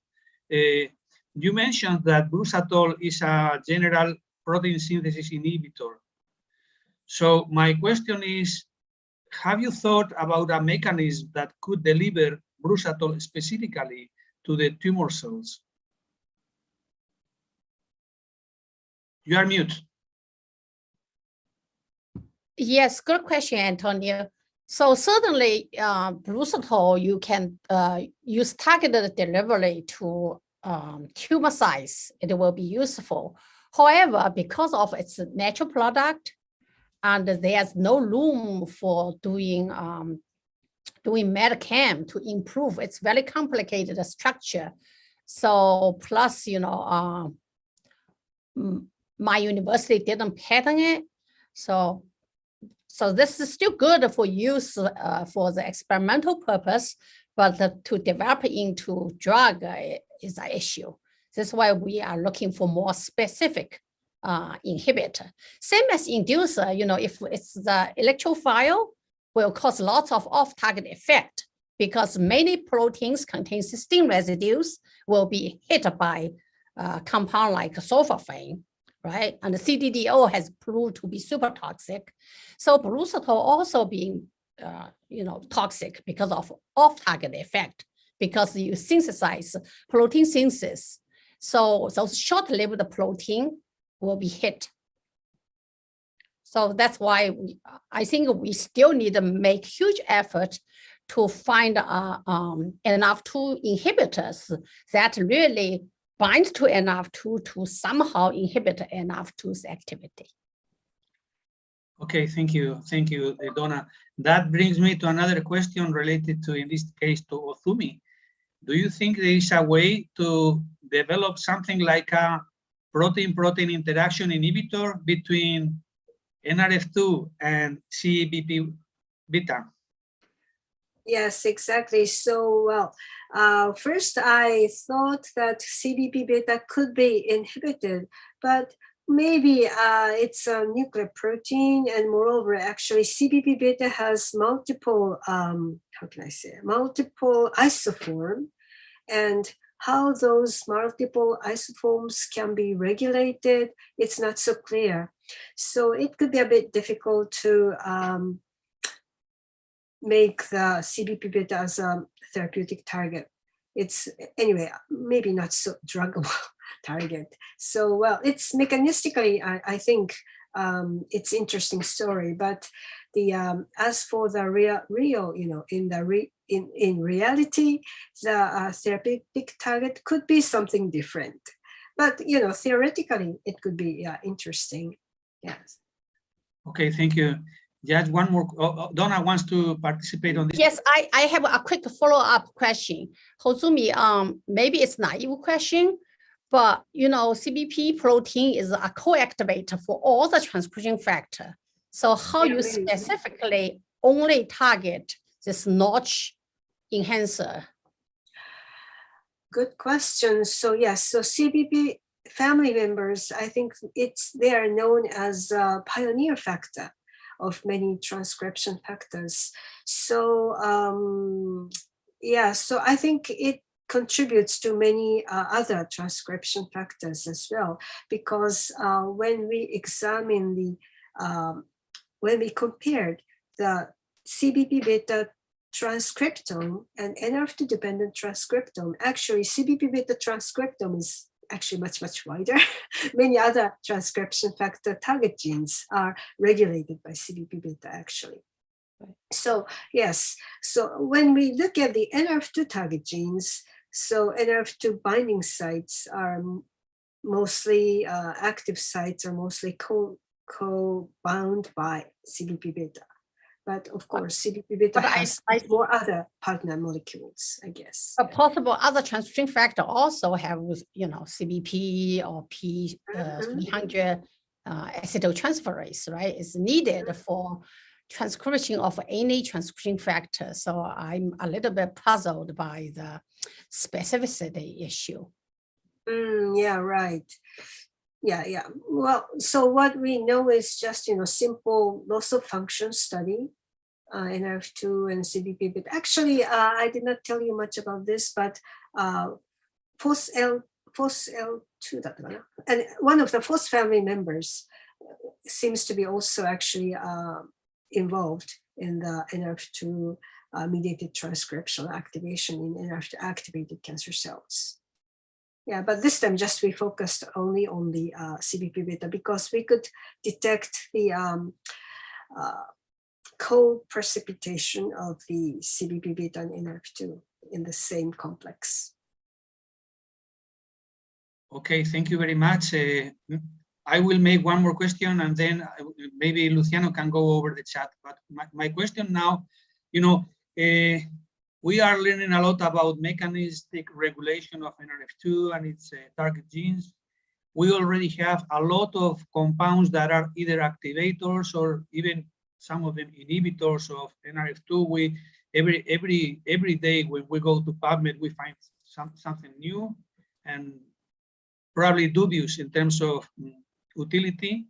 You mentioned that Brusatol is a general protein synthesis inhibitor. So my question is, have you thought about a mechanism that could deliver Brusatol specifically to the tumor cells? You are mute. Yes, good question, Antonio. So certainly, Brusatol, you can use targeted delivery to tumor size. It will be useful. However, because of its natural product, and there's no room for doing Medcam to improve. It's very complicated structure. So plus, my university didn't patent it. So this is still good for use for the experimental purpose, but to develop into drug is an issue. That's why we are looking for more specific inhibitor. Same as inducer, if it's the electrophile, will cause lots of off-target effect because many proteins contain cysteine residues will be hit by compound like sulforaphane, right? And the CDDO has proved to be super toxic. So Brusatol also being, toxic because of off-target effect, because you synthesize protein synthesis. So those short-lived protein will be hit. So that's why I think we still need to make huge effort to find NRF2 inhibitors that really bind to NRF2 to somehow inhibit NRF2's activity. Okay, thank you, Donna. That brings me to another question related to, in this case, to Ozumi. Do you think there is a way to develop something like a protein-protein interaction inhibitor between NRF2 and CEBP beta? Yes, exactly. So, well, first I thought that CBP beta could be inhibited, but maybe it's a nuclear protein, and moreover, actually CBP beta has multiple, multiple isoform, and how those multiple isoforms can be regulated, it's not so clear. So it could be a bit difficult to make the CBP beta as a therapeutic target. It's, anyway, maybe not so druggable target. So, well, it's mechanistically, I think it's interesting story, but the as for the real, in reality, the therapeutic target could be something different. But, theoretically, it could be interesting. Yes. Okay, thank you. Just one more. Donna wants to participate on this. Yes, I have a quick follow-up question. Hozumi, maybe it's naive question, but you know, CBP protein is a co-activator for all the transcription factor. So how you specifically only target this notch enhancer? Good question. So yes, so CBP family members, I think they are known as a pioneer factor of many transcription factors. So yeah, so I think it contributes to many other transcription factors as well, because when we examine when we compared the CBP beta transcriptome and NRF2 dependent transcriptome, actually CBP beta transcriptome is actually much wider. Many other transcription factor target genes are regulated by CBP beta actually. So yes, so when we look at the NRF2 target genes, so NRF2 binding sites are mostly active sites are mostly co-bound by CBP beta. But of course, CBP beta has more other partner molecules, I guess. A possible other transcription factor also have, you know, CBP or P300 acetyltransferase, right? Is needed for transcription of any transcription factor. So I'm a little bit puzzled by the specificity issue. Yeah, right. Yeah. Well, so what we know is just, you know, simple loss of function study, NRF2 and CBP. But actually, I did not tell you much about this, but FOSL2, and one of the FOS family members seems to be also actually involved in the NRF2 mediated transcriptional activation in NRF2 activated cancer cells. Yeah, but this time just we focused only on the CBP beta because we could detect the co-precipitation of the CBP beta and NRF2 in the same complex. Okay, thank you very much. I will make one more question and then maybe Luciano can go over the chat. But my question now, you know, we are learning a lot about mechanistic regulation of NRF2 and its target genes. We already have a lot of compounds that are either activators or even some of them inhibitors of NRF2. We every day when we go to PubMed, we find something new and probably dubious in terms of utility.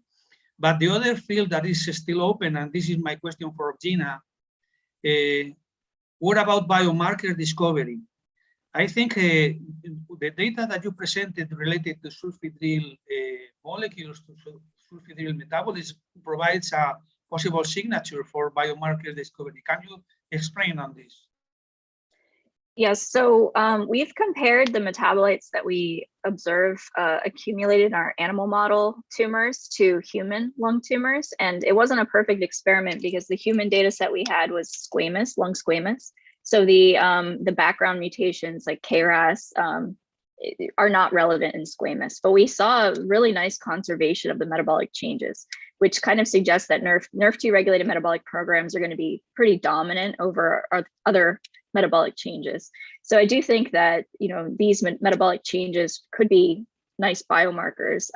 But the other field that is still open, and this is my question for Gina, what about biomarker discovery? I think the data that you presented related to sulfhydryl molecules, to sulfhydryl metabolism, provides a possible signature for biomarker discovery. Can you explain on this? Yes, so we've compared the metabolites that we observe accumulated in our animal model tumors to human lung tumors. And it wasn't a perfect experiment because the human data set we had was squamous, lung squamous. So the background mutations like KRAS are not relevant in squamous, but we saw a really nice conservation of the metabolic changes, which kind of suggests that NRF2 regulated metabolic programs are going to be pretty dominant over our other metabolic changes. So I do think that, you know, these metabolic changes could be nice biomarkers.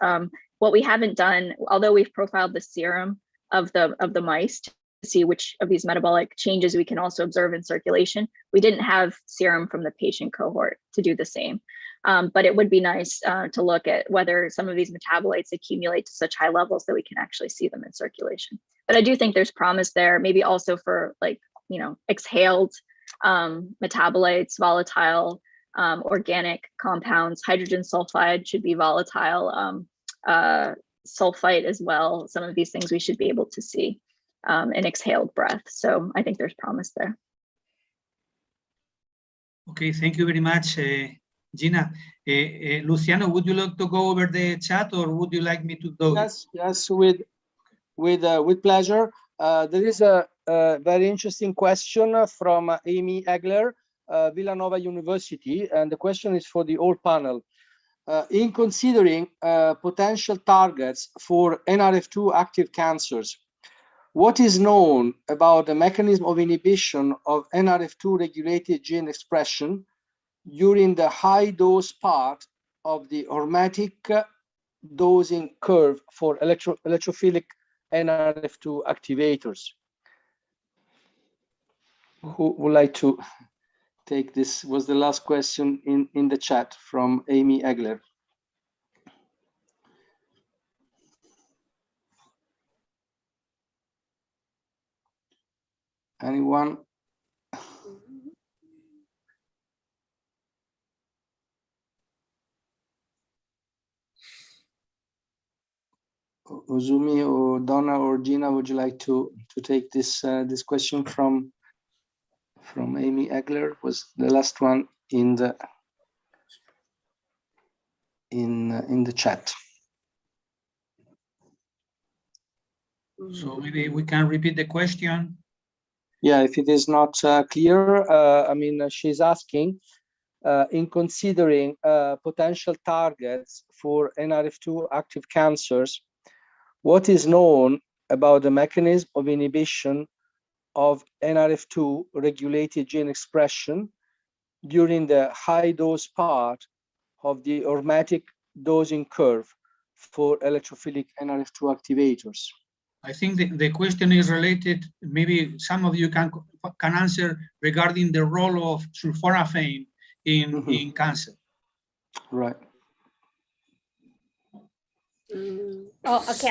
What we haven't done, although we've profiled the serum of the mice to see which of these metabolic changes we can also observe in circulation, we didn't have serum from the patient cohort to do the same. But it would be nice to look at whether some of these metabolites accumulate to such high levels that we can actually see them in circulation. But I do think there's promise there, maybe also for, like, you know, exhaled metabolites, volatile organic compounds. Hydrogen sulfide should be volatile, sulfite as well. Some of these things we should be able to see in exhaled breath. So I think there's promise there. Okay, thank you very much, Gina. Luciano, would you like to go over the chat, or would you like me to do it? Yes, with pleasure. There is a very interesting question from Amy Egler, Villanova University, and the question is for the whole panel. In considering potential targets for NRF2 active cancers, what is known about the mechanism of inhibition of NRF2 regulated gene expression during the high dose part of the hormetic dosing curve for electrophilic NRF2 activators? Who would like to take this? Was the last question in the chat from Amy Egler. Anyone? Uzumi or Donna or Gina, would you like to take this this question from Amy Egler? Was the last one in the chat. So maybe we can repeat the question. Yeah, if it is not clear, I mean, she's asking, in considering potential targets for NRF2 active cancers, what is known about the mechanism of inhibition of NRF2 regulated gene expression during the high dose part of the hormetic dosing curve for electrophilic NRF2 activators? I think the question is related, maybe some of you can answer regarding the role of sulforaphane in cancer. Right. Oh, okay.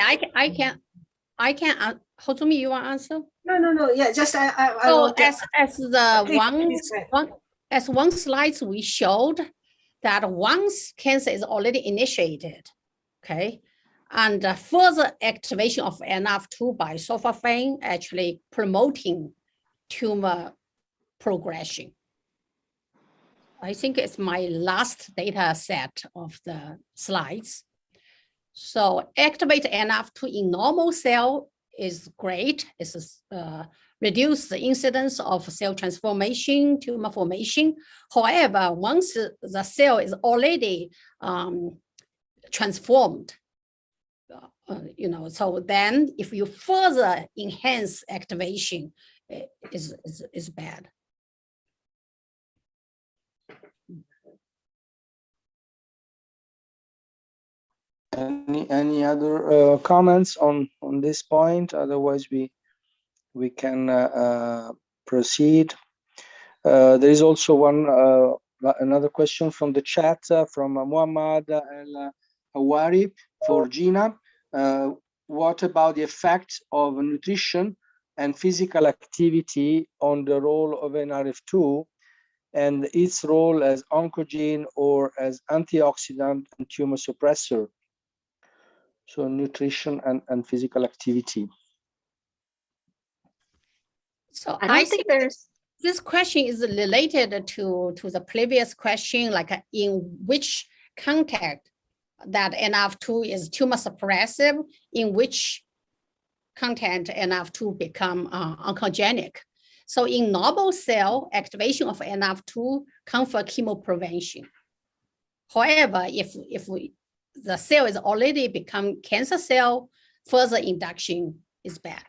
I can. Hozumi, you want to answer? No. Yeah, just I So want to, as one slide we showed that once cancer is already initiated, okay, and further activation of NRF2 by sulforaphane actually promoting tumor progression. I think it's my last data set of the slides. So activate NRF2 in normal cell is great. It's reduce the incidence of cell transformation, tumor formation. However, once the cell is already transformed, so then if you further enhance activation, is bad. Any other comments on this point? Otherwise, we can proceed. There is also another question from the chat from Muhammad El Hawari for Gina. What about the effect of nutrition and physical activity on the role of NRF2 and its role as oncogene or as antioxidant and tumor suppressor? So nutrition and physical activity. So I don't think there's. This question is related to the previous question, like in which context that NRF2 is tumor suppressive, in which content NRF2 become oncogenic. So in normal cell, activation of NRF2 comes for chemoprevention. However, if the cell is already become cancer cell, further induction is bad.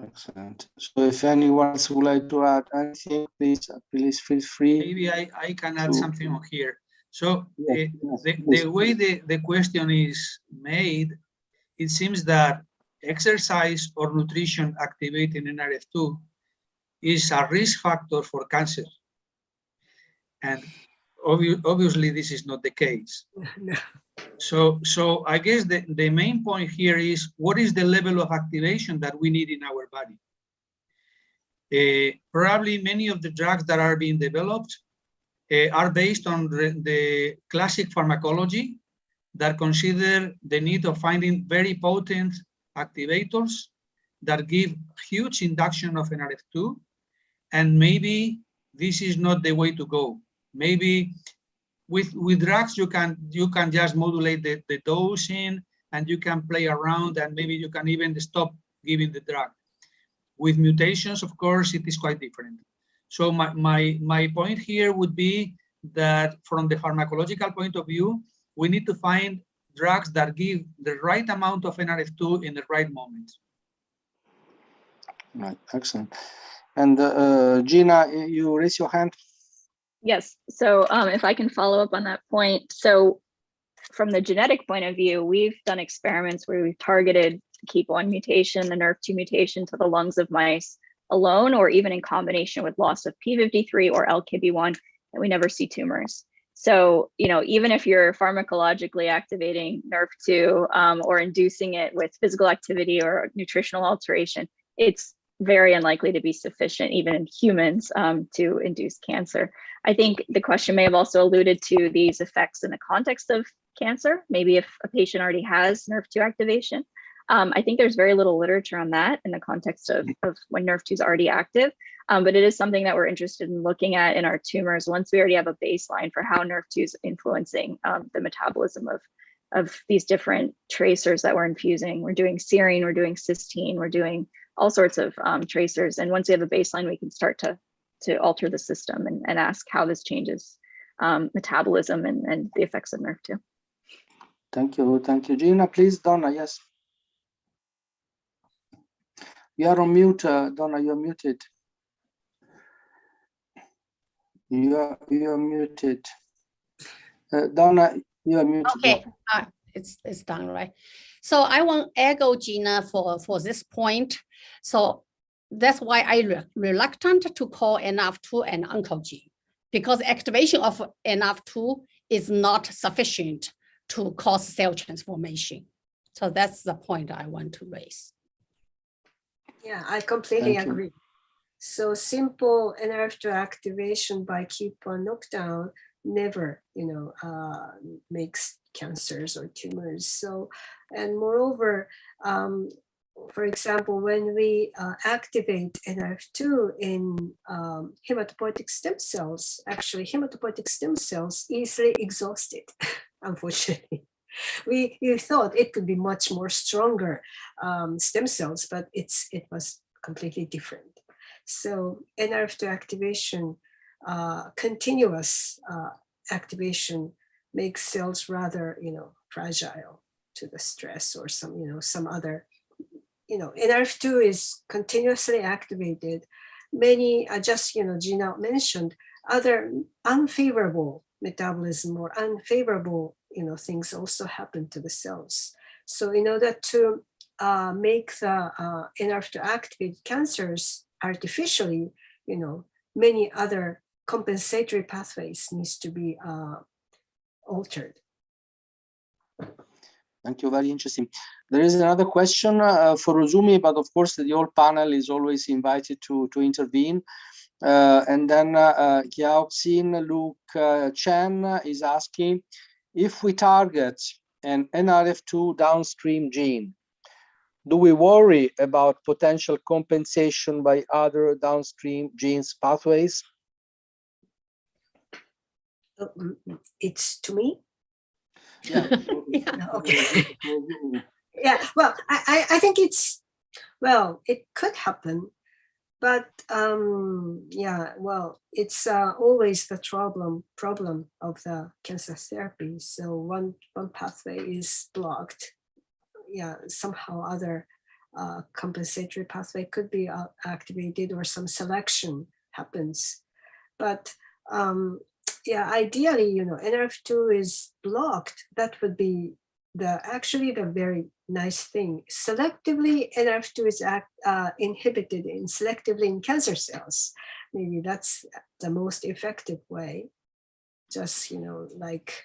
Excellent. So if anyone else would like to add anything, please feel free. Maybe I can add something on here. So the way the question is made, it seems that exercise or nutrition activating NRF2 is a risk factor for cancer. And obviously this is not the case. So I guess the main point here is, what is the level of activation that we need in our body? Probably many of the drugs that are being developed are based on the classic pharmacology that consider the need of finding very potent activators that give huge induction of NRF2, and maybe this is not the way to go. Maybe with drugs you can just modulate the dosing, and you can play around, and maybe you can even stop giving the drug. With mutations, of course, it is quite different. So my point here would be that from the pharmacological point of view, we need to find drugs that give the right amount of NRF2 in the right moment. Right, excellent. And Gina, you raise your hand. Yes, so if I can follow up on that point. So from the genetic point of view, we've done experiments where we've targeted the KEAP1 mutation, the NRF2 mutation to the lungs of mice alone, or even in combination with loss of P53 or LKB1, and we never see tumors. So, you know, even if you're pharmacologically activating NRF2 or inducing it with physical activity or nutritional alteration, it's very unlikely to be sufficient, even in humans, to induce cancer. I think the question may have also alluded to these effects in the context of cancer, maybe if a patient already has NRF2 activation. I think there's very little literature on that in the context of when NRF2 is already active, but it is something that we're interested in looking at in our tumors once we already have a baseline for how NRF2 is influencing the metabolism of these different tracers that we're infusing. We're doing serine, we're doing cysteine, we're doing all sorts of tracers. And once we have a baseline, we can start to alter the system and ask how this changes metabolism and the effects of NRF2. Thank you, Gina. Please, Donna, yes. You are on mute, Donna, you're muted. You are muted. Donna, you are muted. Okay, it's done, right? So I want to echo Gina for this point. So that's why I reluctant to call NRF2 an oncogene, because activation of NRF2 is not sufficient to cause cell transformation. So that's the point I want to raise. Yeah, I completely agree. So simple NRF2 activation by KEAP1 knockdown never, makes cancers or tumors. So, and moreover, for example, when we activate NRF2 in hematopoietic stem cells, actually hematopoietic stem cells easily exhausted, unfortunately. You thought it could be much more stronger stem cells, but it was completely different. So NRF2 activation, continuous activation makes cells rather, fragile to the stress or some other, NRF2 is continuously activated. Many, Gina mentioned other unfavorable metabolism or unfavorable, things also happen to the cells. So in order to make the NRF2 activated cancers artificially, many other compensatory pathways needs to be altered. Thank you, very interesting. There is another question for Rozumi, but of course the whole panel is always invited to intervene. And then Xiaoxin Luke Chen is asking, if we target an NRF2 downstream gene, do we worry about potential compensation by other downstream genes pathways? It's to me? Yeah. Yeah. Okay. Yeah, well, I think it could happen, but yeah, well, it's always the problem of the cancer therapy. So one pathway is blocked. Yeah, somehow other compensatory pathway could be activated or some selection happens. But yeah, ideally, NRF2 is blocked. That would be actually the very nice thing. Selectively, NRF2 is inhibited selectively in cancer cells. Maybe that's the most effective way. Just, like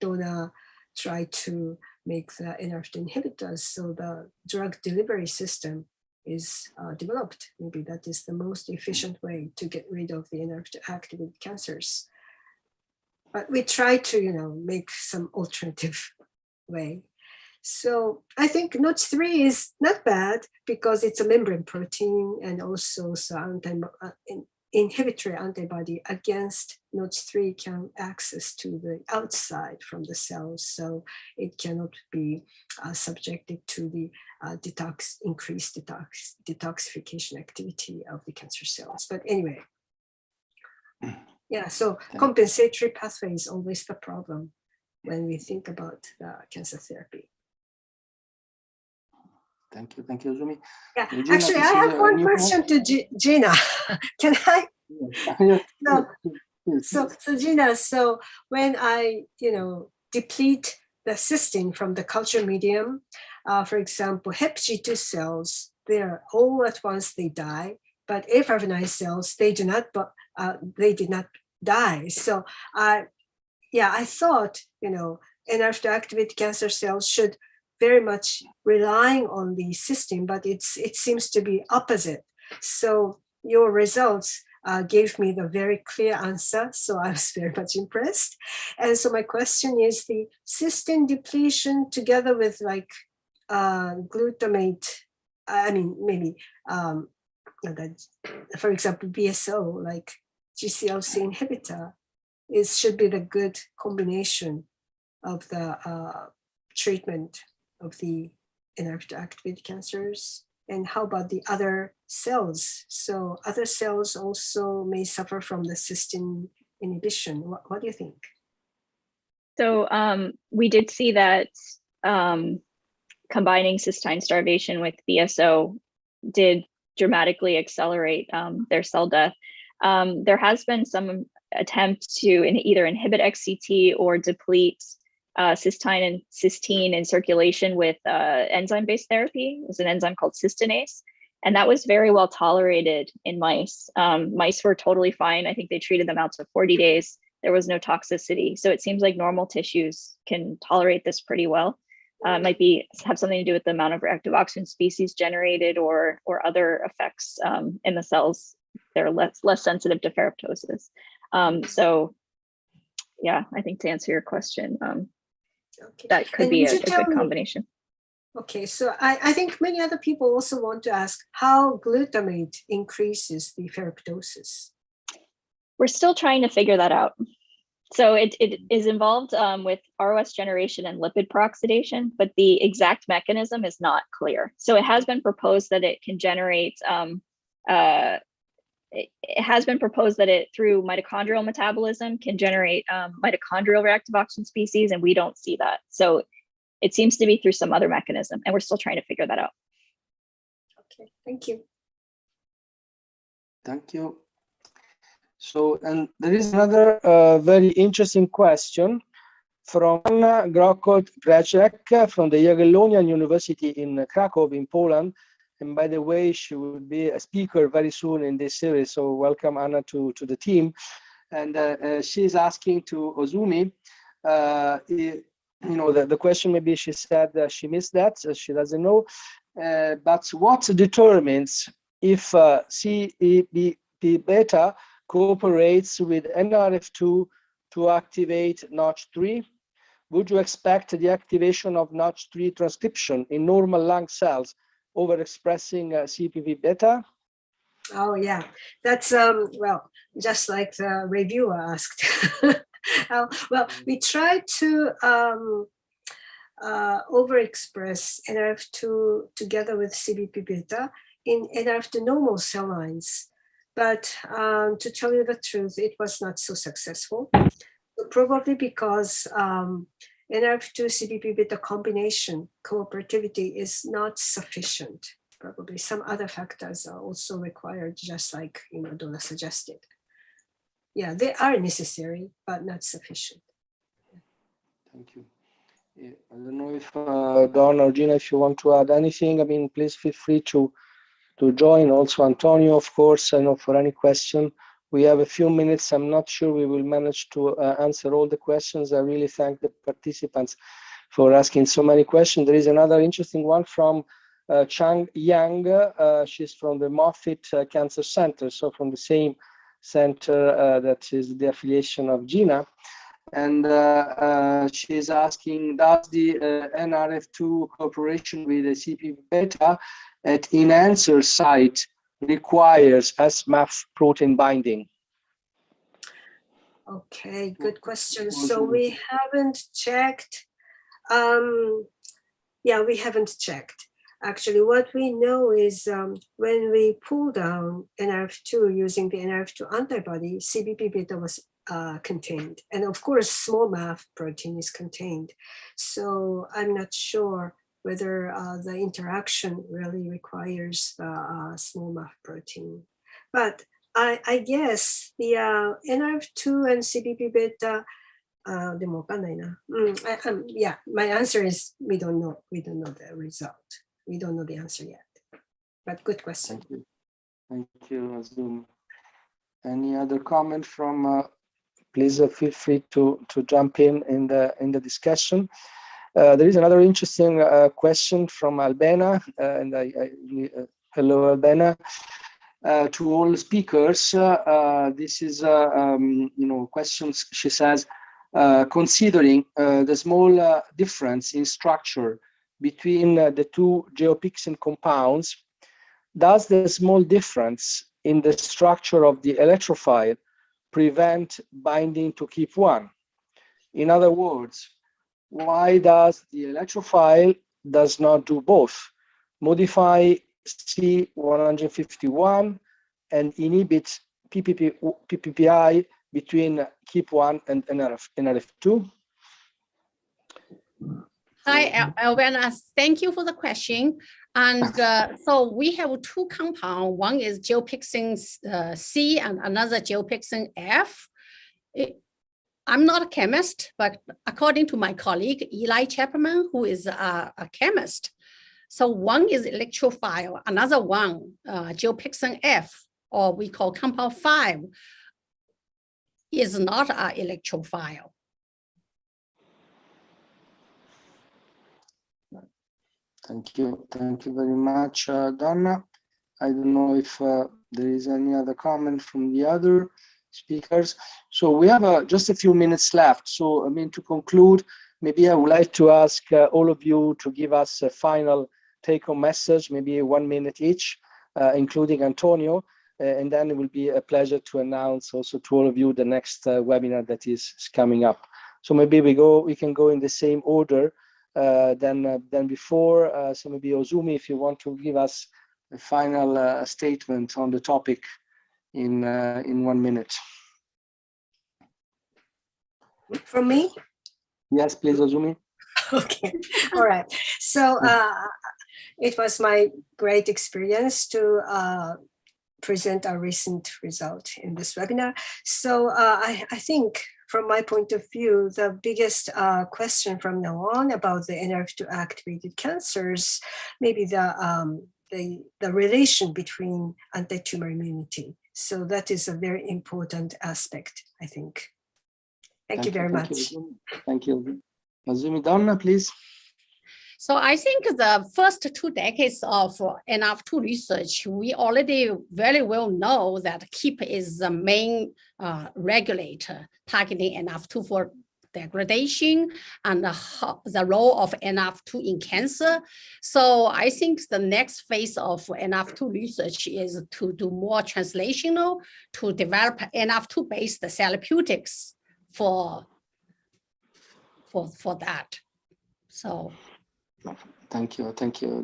Donna tried to make the NRF2 inhibitors, so the drug delivery system is developed. Maybe that is the most efficient way to get rid of the NRF2 activated cancers. But we try to, make some alternative way. So I think NOTCH3 is not bad because it's a membrane protein and also inhibitory antibody against NOTCH3 can access to the outside from the cells, so it cannot be subjected to the increased detoxification activity of the cancer cells. But anyway, yeah, so compensatory pathway is always the problem. when we think about cancer therapy. Thank you, Azumi. Yeah, Gina, actually, I have one question to Gina. Can I? So Gina, so when I, deplete the cysteine from the culture medium, for example, HepG2 cells, they're all at once they die, but A509 cells, they did not die. So I thought, NRF2 activated cancer cells should very much relying on the cysteine, but it seems to be opposite. So your results gave me the very clear answer. So I was very much impressed. And so my question is, the cysteine depletion together with like glutamate, maybe, for example, BSO, like GCLC inhibitor, should be the good combination of the treatment of the NRF2 activated cancers. And how about the other cells? So other cells also may suffer from the cysteine inhibition. What do you think? So we did see that combining cystine starvation with BSO did dramatically accelerate their cell death. There has been some attempt to either inhibit XCT or deplete cysteine and cysteine in circulation with enzyme-based therapy. It was an enzyme called cystinase, and that was very well tolerated in mice. Mice were totally fine. I think they treated them out to 40 days. There was no toxicity. So it seems like normal tissues can tolerate this pretty well. Might have something to do with the amount of reactive oxygen species generated or other effects in the cells. They're less sensitive to ferroptosis. So yeah, I think to answer your question, okay. That could be a good combination. Okay, so I think many other people also want to ask how glutamate increases the ferroptosis. We're still trying to figure that out. So it is involved with ROS generation and lipid peroxidation, but the exact mechanism is not clear. So it has been proposed that it can generate, it has been proposed that it through mitochondrial metabolism can generate mitochondrial reactive oxygen species, and we don't see that. So it seems to be through some other mechanism, and we're still trying to figure that out. Okay, thank you. Thank you. So, and there is another very interesting question from Anna Grokot-Grajek from the Jagiellonian University in Krakow in Poland. And by the way, she will be a speaker very soon in this series. So welcome, Anna, to the team. And she's asking to Ozumi, the question, maybe she said she missed that, she doesn't know. But what determines if CEP beta cooperates with NRF2 to activate Notch3? Would you expect the activation of Notch3 transcription in normal lung cells overexpressing CEP beta? Oh yeah, that's well, just like the reviewer asked. Well, we try to overexpress NRF2 together with CBP beta in NRF2 normal cell lines. But to tell you the truth, it was not so successful. Probably because NRF2 CBP beta combination cooperativity is not sufficient. Probably some other factors are also required, just like Donna suggested. Yeah, they are necessary, but not sufficient. Thank you. I don't know if Donna or Gina, if you want to add anything, I mean, please feel free to join. Also, Antonio, of course, I know for any question. We have a few minutes. I'm not sure we will manage to answer all the questions. I really thank the participants for asking so many questions. There is another interesting one from Chang Yang. She's from the Moffitt Cancer Center, so from the same center that is the affiliation of Gina. And she's asking, does the NRF2 cooperation with the CP beta at enhancer site requires SMAF protein binding? Okay, good question. So we haven't checked. Yeah, we haven't checked. Actually, what we know is when we pull down NRF2 using the NRF2 antibody, CBP beta was contained. And of course, small MAF protein is contained. So I'm not sure whether the interaction really requires the small MAF protein. But I guess the NRF2 and CBP beta, yeah, my answer is we don't know. We don't know the result. We don't know the answer yet. But good question. Thank you. Thank you, Azum. Any other comment from? Please feel free to jump in the discussion. There is another interesting question from Albena, and hello, Albena. To all speakers, this is questions. She says, considering the small difference in structure between the two geopixin compounds, does the small difference in the structure of the electrophile prevent binding to KEAP1? In other words, why does the electrophile does not do both, modify C151 and inhibit PPPI between KEAP1 and NRF2? Hi, Albena. Thank you for the question. And so we have two compounds. One is geopixin C and another geopixin F. I'm not a chemist, but according to my colleague, Eli Chapman, who is a chemist, so one is electrophile, another one, geopixin F, or we call compound 5, is not an electrophile. Thank you very much, Donna. I don't know if there is any other comment from the other speakers. So we have just a few minutes left. So I mean, to conclude, maybe I would like to ask all of you to give us a final take-home message, maybe 1 minute each, including Antonio, and then it will be a pleasure to announce also to all of you the next webinar that is coming up. So maybe we can go in the same order than before. So maybe Ozumi, if you want to give us a final statement on the topic in 1 minute. From me? Yes, please, Ozumi. Okay, all right. So it was my great experience to present our recent result in this webinar. So I think from my point of view, the biggest question from now on about the NRF2 activated cancers, maybe the relation between anti-tumor immunity. So that is a very important aspect, I think. Thank you very much. Thank you. Azumi, Donna, please. So I think the first 2 decades of NRF2 research, we already very well know that KEAP is the main regulator targeting NRF2 for degradation and the role of NRF2 in cancer. So I think the next phase of NRF2 research is to do more translational, to develop NRF2 based therapeutics for that. So. Thank you,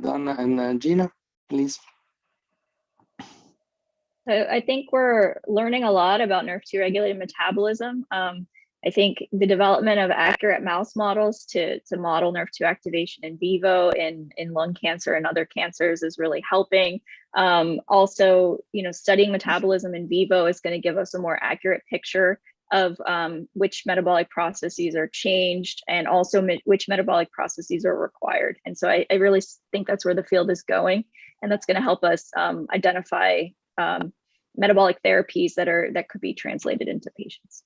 Donna. And Gina, please. So I think we're learning a lot about NRF2 regulated metabolism. I think the development of accurate mouse models to model NRF2 activation in vivo in lung cancer and other cancers is really helping. Also, studying metabolism in vivo is going to give us a more accurate picture of which metabolic processes are changed and also which metabolic processes are required. And so I really think that's where the field is going, and that's going to help us identify metabolic therapies that could be translated into patients.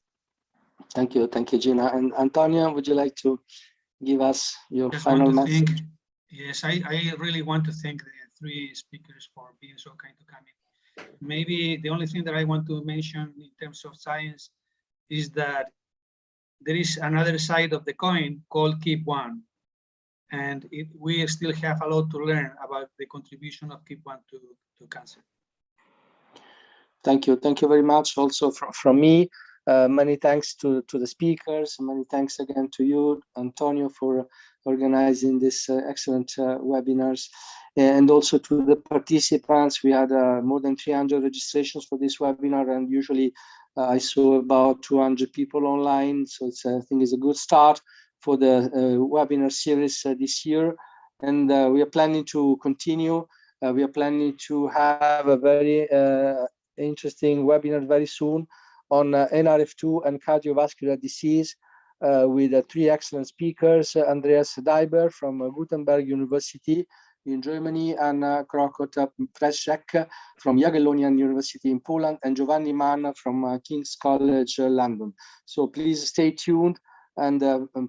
Thank you, Gina. And Antonio, would you like to give us your final message? Yes, I really want to thank the 3 speakers for being so kind to come in. Maybe the only thing that I want to mention in terms of science is that there is another side of the coin called KEAP1, and we still have a lot to learn about the contribution of KEAP1 to cancer. Thank you very much. Also from me, many thanks to the speakers. Many thanks again to you, Antonio, for organizing this excellent webinars. and also to the participants. We had more than 300 registrations for this webinar, and usually I saw about 200 people online. So it's, I think it's a good start for the webinar series this year. And we are planning to continue. We are planning to have a very interesting webinar very soon on NRF2 and cardiovascular disease with 3 excellent speakers, Andreas Daiber from Gutenberg University in Germany, and Krokot Preszek from Jagiellonian University in Poland, and Giovanni Mann from King's College London. So please stay tuned, and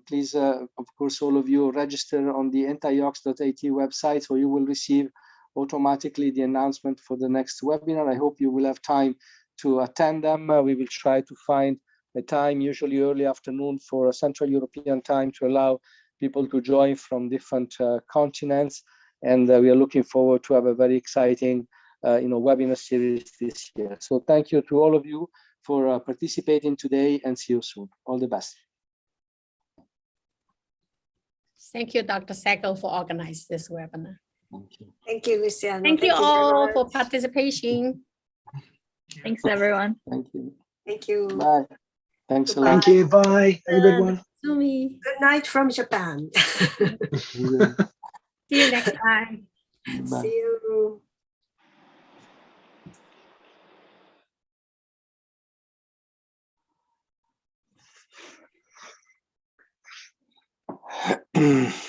please, of course, all of you register on the antiox.at website, so you will receive automatically the announcement for the next webinar. I hope you will have time to attend them. We will try to find a time, usually early afternoon for a Central European time, to allow people to join from different continents. And we are looking forward to have a very exciting webinar series this year. So thank you to all of you for participating today, and see you soon. All the best. Thank you, Dr. Sacco, for organizing this webinar. Thank you. Thank you, Luciano. Thank you very all much. for participation. Thanks, everyone. Thank you. Thank you. Bye. Thanks a Goodbye. lot. Thank you. Bye. Have a good one. Sumi. Good night from Japan. See you next time. Bye. See you.